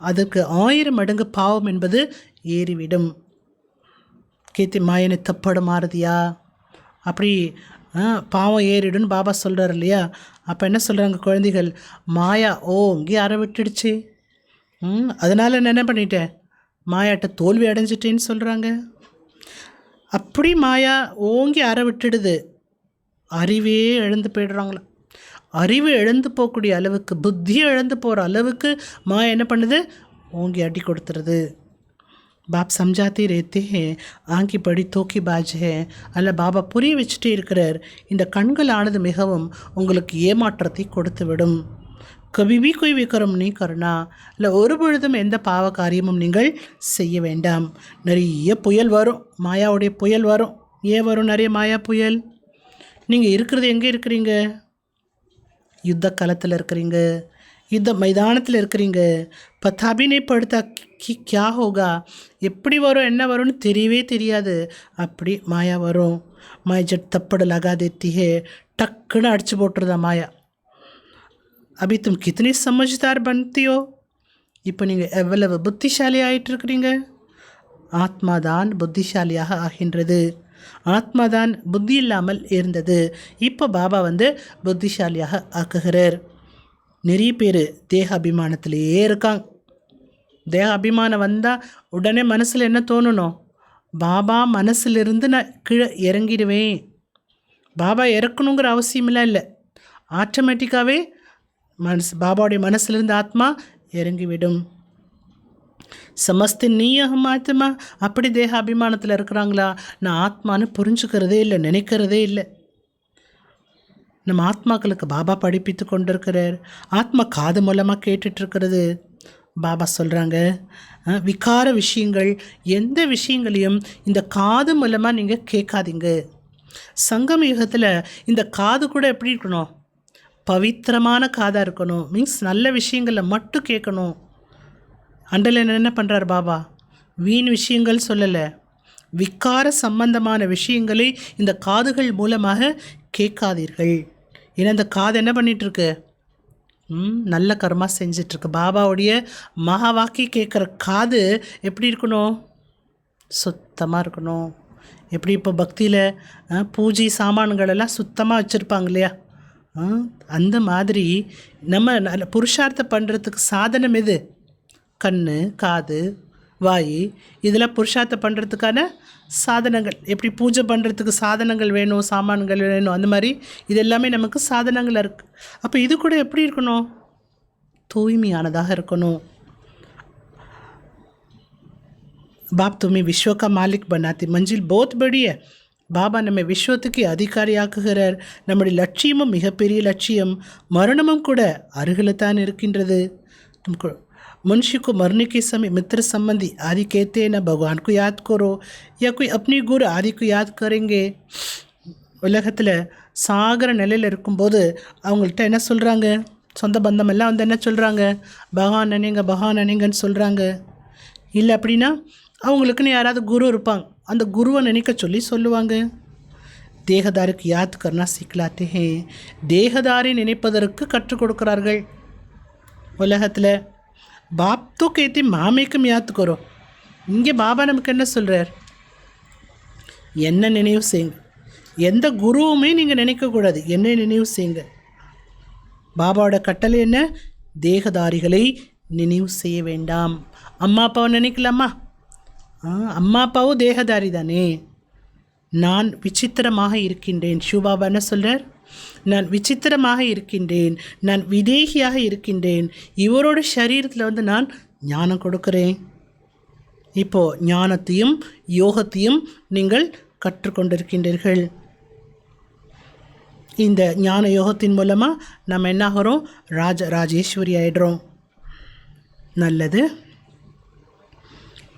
அதுக்கு 1000 மடங்கு பாவம் என்பது ஏறிவிடும். கேத்தி மாயனை தப்பட மாறுதியா, அப்படி பாவம் ஏறிடுன்னு பாபா சொல்கிறார் இல்லையா. அப்போ என்ன சொல்கிறாங்க குழந்தைகள், மாயா இங்கே அற விட்டுடுச்சு, அதனால் நான் என்ன பண்ணிட்டேன், மாயாட்ட தோல்வி அடைஞ்சிட்டேன்னு சொல்கிறாங்க. அப்படி மாயா ஓங்கி அற விட்டுடுது. அறிவே இழந்து போயிடுறாங்களாம். அறிவு இழந்து போகக்கூடிய அளவுக்கு, புத்தியை இழந்து போகிற அளவுக்கு மாயா என்ன பண்ணுது, ஓங்கி அடி கொடுத்துருது. பாப் சம்ஜாத்தி ரேத்தே ஹே ஆங்கி படி தோக்கி பாஜ் ஹே. அல்ல பாபா புரிய வச்சுட்டே இருக்கிறார், இந்த கண்களானது மிகவும் உங்களுக்கு ஏமாற்றத்தை கொடுத்து விடும். கபிபி கொய் விக்ரம் நீ கருணா, இல்லை ஒரு பொழுதும் எந்த பாவ காரியமும் நீங்கள் செய்ய வேண்டாம். நிறைய புயல் வரும், மாயாவுடைய புயல் வரும். ஏன் வரும் நிறைய மாயா புயல்? நீங்கள் இருக்கிறது எங்கே இருக்கிறீங்க? யுத்த களத்தில் இருக்கிறீங்க, யுத்த மைதானத்தில் இருக்கிறீங்க. பத்தாபினை படுத்தா கியா ஹோகா, எப்படி வரும் என்ன வரும்னு தெரியவே தெரியாது. அப்படி மாயா வரும். மாயா ஜட் தப்படு லகா தேத்தி ஹே, டக்குன்னு அடிச்சு போட்டுருதா மாயா. அபி தும் கித்தனி சமஜ்தார் பன்த்தியோ, இப்போ நீங்கள் எவ்வளவு புத்திசாலி ஆகிட்டுருக்கிறீங்க. ஆத்மாதான் புத்திசாலியாக ஆகின்றது. ஆத்மாதான் புத்தி இல்லாமல் இருந்தது. இப்போ பாபா புத்திசாலியாக ஆக்குகிறார். நிறைய பேர் தேக அபிமானத்திலேயே இருக்காங்க. தேக அபிமானம் வந்தால் உடனே மனசில் என்ன தோணணும், பாபா மனசிலிருந்து நான் கீழே இறங்கிடுவேன். பாபா இறக்கணுங்கிற அவசியமெல்லாம் இல்லை, ஆட்டோமேட்டிக்காகவே பாபாவுடைய மனசிலிருந்து ஆத்மா இறங்கிவிடும். சமஸ்த நீ அகம் ஆத்மா, அப்படி தேக அபிமானத்தில் இருக்கிறாங்களா? நான் ஆத்மானு புரிஞ்சுக்கிறதே இல்லை, நினைக்கிறதே இல்லை. நம்ம ஆத்மாக்களுக்கு பாபா படிப்பித்து கொண்டிருக்கிறார். ஆத்மா காது மூலமாக கேட்டுட்ருக்கிறது. பாபா சொல்கிறாங்க, விகார விஷயங்கள் எந்த விஷயங்களையும் இந்த காது மூலமாக நீங்கள் கேட்காதீங்க. சங்கம் யுகத்தில் இந்த காது கூட எப்படி இருக்கணும், பவித்திரமான காதாக இருக்கணும். மீன்ஸ் நல்ல விஷயங்களை மட்டும் கேட்கணும். அண்டல என்ன பண்ணுறார் பாபா, வீண் விஷயங்கள் சொல்லலை, விக்கார சம்பந்தமான விஷயங்களை இந்த காதுகள் மூலமாக கேட்காதீர்கள். ஏன்னா இந்த காது என்ன பண்ணிகிட்ருக்கு, நல்ல கர்மா செஞ்சிட்ருக்கு. பாபாவுடைய மகா வாக்கி கேட்குற காது எப்படி இருக்கணும், சுத்தமாக இருக்கணும். எப்படி இப்போ பக்தியில் பூஜை சாமான்களெல்லாம் சுத்தமாக வச்சுருப்பாங்க இல்லையா, அந்த மாதிரி நம்ம நல்ல புருஷார்த்தம் பண்ணுறதுக்கு சாதனம் எது, கண், காது, வாய், இதெல்லாம் புருஷார்த்தம் பண்ணுறதுக்கான சாதனங்கள். எப்படி பூஜை பண்ணுறதுக்கு சாதனங்கள் வேணும், சாமான்கள் வேணும், அந்த மாதிரி இது எல்லாமே நமக்கு சாதனங்கள் இருக்குது. அப்போ இது கூட எப்படி இருக்கணும், தூய்மையானதாக இருக்கணும். பாப் தும்மி விஸ்வ கா மாலிக் பனாத்தி, மஞ்சில் போத் படி है. பாபா நம்ம விஸ்வத்துக்கு அதிகாரியாக்குகிறார். நம்முடைய லட்சியமும் மிகப்பெரிய லட்சியம். மரணமும் கூட அருகில் தான் இருக்கின்றது. मनुष्य को मरने के समय मित्र संबंधी आदि कहते हैं ना, भगवान को याद करो या कोई अपनी गुरु आदि को याद करेंगे. உலகத்தில் சாகர நிலையில் இருக்கும்போது அவங்கள்ட்ட என்ன சொல்கிறாங்க, சொந்த பந்தம் எல்லாம் என்ன சொல்கிறாங்க, பகவான் நினைங்க பகவான் நினைங்கன்னு சொல்கிறாங்க. இல்லை அப்படின்னா அவங்களுக்குன்னு யாராவது குரு இருப்பாங்க, அந்த குருவை நினைக்க சொல்லி சொல்லுவாங்க. தேகதாருக்கு யாத் கர்னா சிக்கலாத்தே ஹே, தேகதாரை நினைப்பதற்கு கற்றுக் கொடுக்கிறார்கள் உலகத்தில். பாப் தோ கேத்தி மாமேக்கும் யாத் கரோ. இங்கே பாபா நமக்கு என்ன சொல்கிறார், என்ன நினைவு செய்யுங்க. எந்த குருவுமே நீங்கள் நினைக்கக்கூடாது, என்ன நினைவு செய்யுங்க. பாபாவோட கட்டளை என்ன, தேகதாரிகளை நினைவு செய்ய வேண்டாம். அம்மா அப்பாவை நினைக்கலாமா, அம்மா அப்பாவும் தேகதாரி தானே. நான் விசித்திரமாக இருக்கின்றேன். சிவபாபா என்ன சொல்கிறார், நான் விசித்திரமாக இருக்கின்றேன், நான் விதேகியாக இருக்கின்றேன். இவரோட சரீரத்தில் நான் ஞானம் கொடுக்குறேன். இப்போது ஞானத்தையும் யோகத்தையும் நீங்கள் கற்றுக்கொண்டிருக்கின்றீர்கள். இந்த ஞான யோகத்தின் மூலமாக நம்ம என்ன ஆகிறோம், ராஜேஸ்வரி ஆகிடுறோம். நல்லது.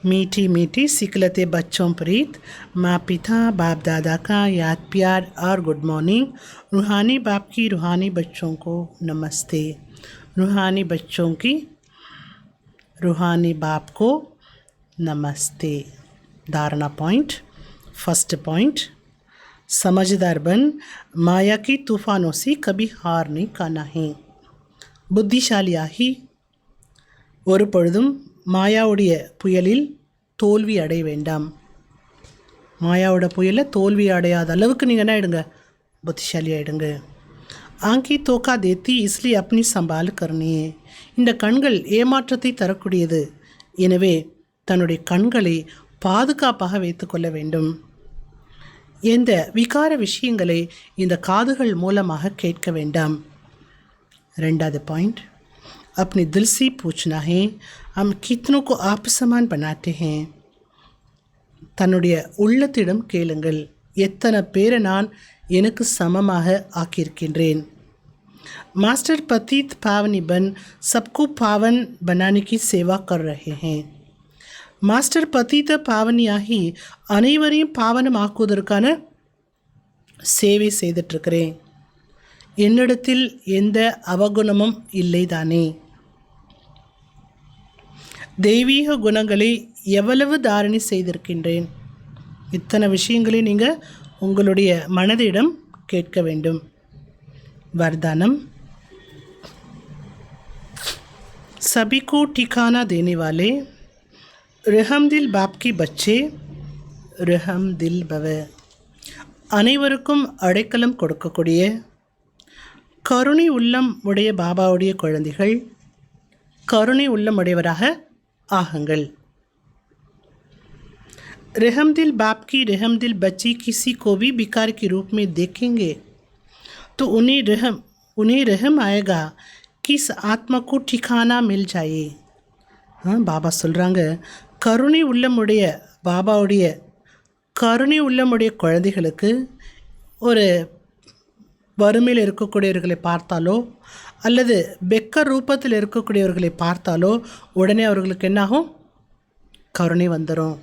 मीठी मीठी सिकलते बच्चों प्रीत, माँ पिता बाप दादा का याद प्यार और गुड मॉर्निंग. रूहानी बाप की रूहानी बच्चों को नमस्ते. रूहानी बच्चों की रूहानी बाप को नमस्ते. धारणा पॉइंट. फर्स्ट पॉइंट, समझदार बन, माया की तूफानों से कभी हारने का नहीं. புத்திசாலியாகி ஒரு பொழுதும் மாயாவுடைய புயலில் தோல்வி அடைய வேண்டாம். மாயாவோட புயலில் தோல்வி அடையாத அளவுக்கு நீங்கள் என்ன ஆகிடுங்க, புத்திசாலி ஆகிடுங்க. ஆங்கி தோக்கா தேத்தி இஸ்லி அப்பனி சம்பால் கர்னியே. இந்த கண்கள் ஏமாற்றத்தை தரக்கூடியது, எனவே தன்னுடைய கண்களை பாதுகாப்பாக வைத்து கொள்ள வேண்டும். எந்த விகார விஷயங்களை இந்த காதுகள் மூலமாக கேட்க வேண்டாம். ரெண்டாவது பாயிண்ட், अपने दिल से पूछना है हम कितनों को आप समान बनाते हैं. தன்னுடைய உள்ளத்திடம் கேளுங்கள், எத்தனை பேரை நான் எனக்கு சமமாக ஆக்கியிருக்கின்றேன். मास्टर पतित पावनी बन सबको पावन बनाने की सेवा कर रहे हैं. மாஸ்டர் பதீத பாவனியாகி அனைவரையும் பாவனமாக்குவதற்கான சேவை செய்துட்ருக்கிறேன். என்னிடத்தில் எந்த அவகுணமும் இல்லை தானே. தெய்வீக குணங்களை எவ்வளவு தாரணை செய்திருக்கின்றேன். இத்தனை விஷயங்களை நீங்கள் உங்களுடைய மனதிடம் கேட்க வேண்டும். वरदानम, सभी को ठिकाना देने वाले रहम दिल बाप की बच्चे रहम दिल பவ. அனைவருக்கும் அடைக்கலம் கொடுக்கக்கூடிய கருணை உள்ளம் உடைய பாபாவுடைய குழந்தைகள் கருணை உள்ளம் உடையவராக ஆகுங்கள். रहम दिल बाप की रहम दिल बच्ची किसी को भी बिकार के रूप में देखेंगे तो उन्हें रहम आएगा कि इस आत्मा को ठिकाना मिल जाए. பாபா சொல்கிறாங்க, கருணை உள்ளமுடைய பாபாவுடைய கருணை உள்ளமுடைய குழந்தைகளுக்கு ஒரு வறுமையில் இருக்கக்கூடியவர்களை பார்த்தாலோ அல்லது பெக்க ரூபத்தில் இருக்கக்கூடியவர்களை பார்த்தாலோ உடனே அவர்களுக்கு என்னாகும்? கருணை வந்துடும்.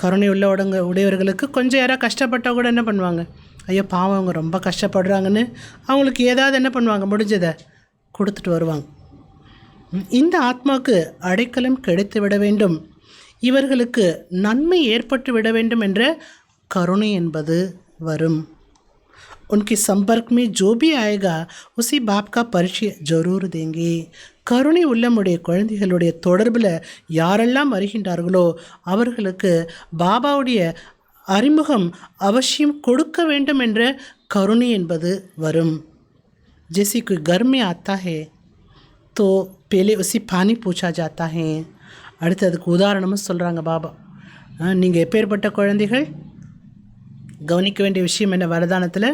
கருணை உடையவர்களுக்கு கொஞ்சம் யாராவது கஷ்டப்பட்டால் கூட என்ன பண்ணுவாங்க? ஐயோ பாவம் அவங்க ரொம்ப கஷ்டப்படுறாங்கன்னு அவங்களுக்கு ஏதாவது என்ன பண்ணுவாங்க? முடிஞ்சதை கொடுத்துட்டு வருவாங்க. இந்த ஆத்மாவுக்கு அடைக்கலம் கிடைத்து விட வேண்டும், இவர்களுக்கு நன்மை ஏற்பட்டு விட வேண்டும் என்ற கருணை என்பது வரும். उनके संपर्क में जो भी आएगा उसी बाप का परिचय जरूर देंगे. கருணை உள்ளமுடைய குழந்தைகளுடைய தொடர்பில் யாரெல்லாம் வருகின்றார்களோ அவர்களுக்கு பாபாவுடைய அறிமுகம் அவசியம் கொடுக்க வேண்டும் என்ற கருணை என்பது வரும். जैसे कोई घर में आता है तो पहले उसी पानी पूछा जाता है. அடுத்து அதுக்கு உதாரணமும் சொல்கிறாங்க பாபா. நீங்கள் எப்பேற்பட்ட குழந்தைகள்? கவனிக்க வேண்டிய விஷயம் என்ன வரதானத்தில்?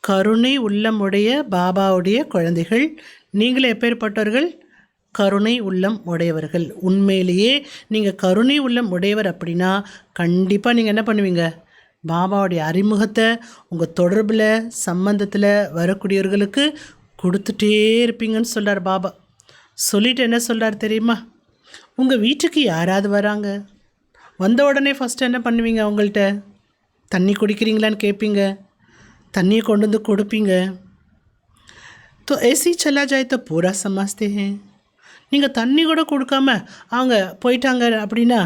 கருணை உள்ளமுடைய பாபாவுடைய குழந்தைகள். நீங்களே எப்பேற்பட்டவர்கள்? கருணை உள்ளம் உடையவர்கள். உண்மையிலேயே நீங்கள் கருணை உள்ளம் உடையவர் அப்படின்னா கண்டிப்பாக நீங்கள் என்ன பண்ணுவீங்க? பாபாவுடைய அறிமுகத்தை உங்கள் தொடர்பில் சம்பந்தத்தில் வரக்கூடியவர்களுக்கு கொடுத்துட்டே இருப்பீங்கன்னு சொல்கிறார் பாபா. சொல்லிவிட்டு என்ன சொல்கிறார் தெரியுமா? உங்கள் வீட்டுக்கு யாராவது வராங்க, வந்த உடனே ஃபஸ்ட்டு என்ன பண்ணுவீங்க? அவங்கள்ட்ட தண்ணி குடிக்கிறீங்களான்னு கேட்பீங்க, தண்ணியை கொண்டு வந்து கொடுப்பீங்க. तो ऐसे ही चला जाए तो पूरा समझते हैं. நீங்கள் தண்ணி கூட கொடுக்காம அவங்க போயிட்டாங்க அப்படின்னா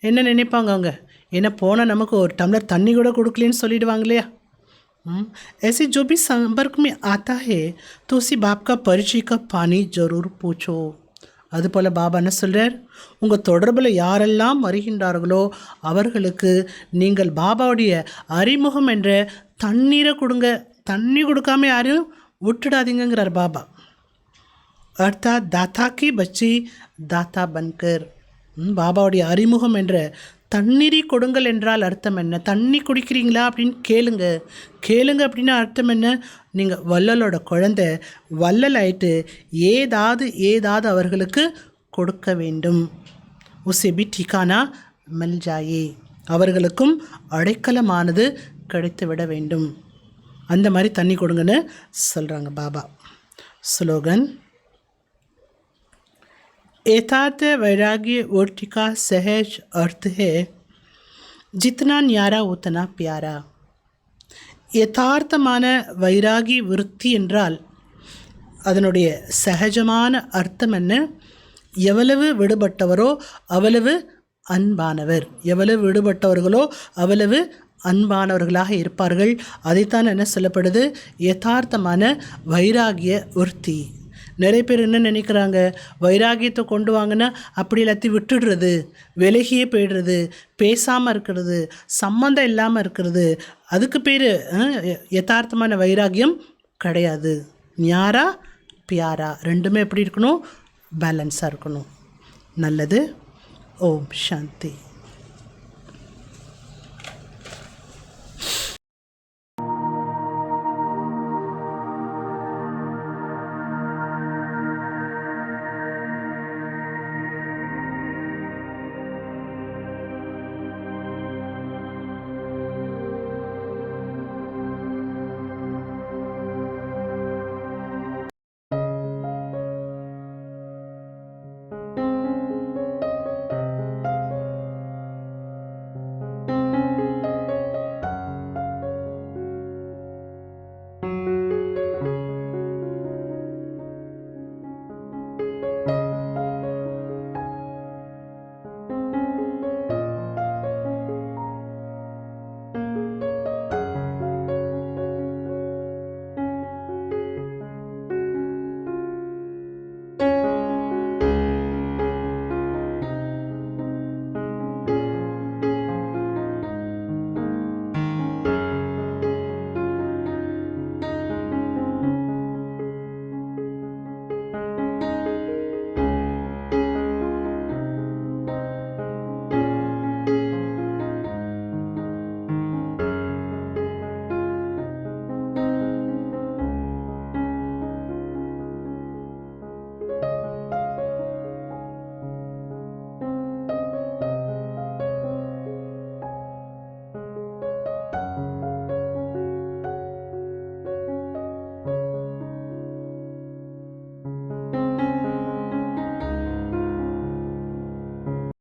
என்ன நினைப்பாங்க? அவங்க ஏன்னா போனால் நமக்கு ஒரு டம்ளர் தண்ணி கூட கொடுக்கலன்னு சொல்லிடுவாங்க இல்லையா? ऐसे जो भी संपर्क में आता है तो उसी बाप का परिचय का पानी जरूर पूछो. அதுபோல் பாபா என்ன சொல்கிறார்? உங்கள் தொடர்பில் யாரெல்லாம் வருகின்றார்களோ அவர்களுக்கு நீங்கள் பாபாவுடைய அறிமுகம் என்ற தண்ணீரை கொடுங்க. தண்ணி கொடுக்காம யாரும் விட்டுடாதீங்கிறார் பாபா. அர்த்தாத் தாத்தா கி பச்சி தாத்தா பன்கர். பாபாவுடைய அறிமுகம் என்ற தண்ணீரை கொடுங்கள் என்றால் அர்த்தம் என்ன? தண்ணி குடிக்கிறீங்களா அப்படின்னு கேளுங்க அப்படின்னா அர்த்தம் என்ன? நீங்கள் வள்ளலோட குழந்தை, வள்ளல் ஆயிட்டு ஏதாவது அவர்களுக்கு கொடுக்க வேண்டும். உசேபி டிகானா மல்ஜாயே, அவர்களுக்கும் அடைக்கலமானது கிடைத்து விட வேண்டும். அந்த மாதிரி தண்ணி கொடுங்கன்னு சொல்கிறாங்க பாபா. ஸ்லோகன், यथार्थ वैराग्य वृत्ति का सहज अर्थ है जितना न्यारा उतना प्यारा. யதார்த்தமான வைராகி விருத்தி என்றால் அதனுடைய சகஜமான அர்த்தம் என்ன? எவ்வளவு விடுபட்டவரோ அவ்வளவு அன்பானவர். எவ்வளவு விடுபட்டவர்களோ அவ்வளவு அன்பானவர்களாக இருப்பார்கள். அதைத்தான் என்ன சொல்லப்படுது? யதார்த்தமான வைராகிய விருத்தி. நிறைய பேர் என்ன நினைக்கிறாங்க? வைராகியத்தை கொண்டு வாங்கினா அப்படி எல்லாத்தையும் விட்டுடுறது, விலகியே போய்டுறது, பேசாமல் இருக்கிறது, சம்மந்தம் இல்லாமல் இருக்கிறது, அதுக்கு பேர் யதார்த்தமான வைராகியம் கிடையாது. ஞாரா பியாரா ரெண்டுமே எப்படி இருக்கணும்? பேலன்ஸாக இருக்கணும். நல்லது. ஓம் சாந்தி.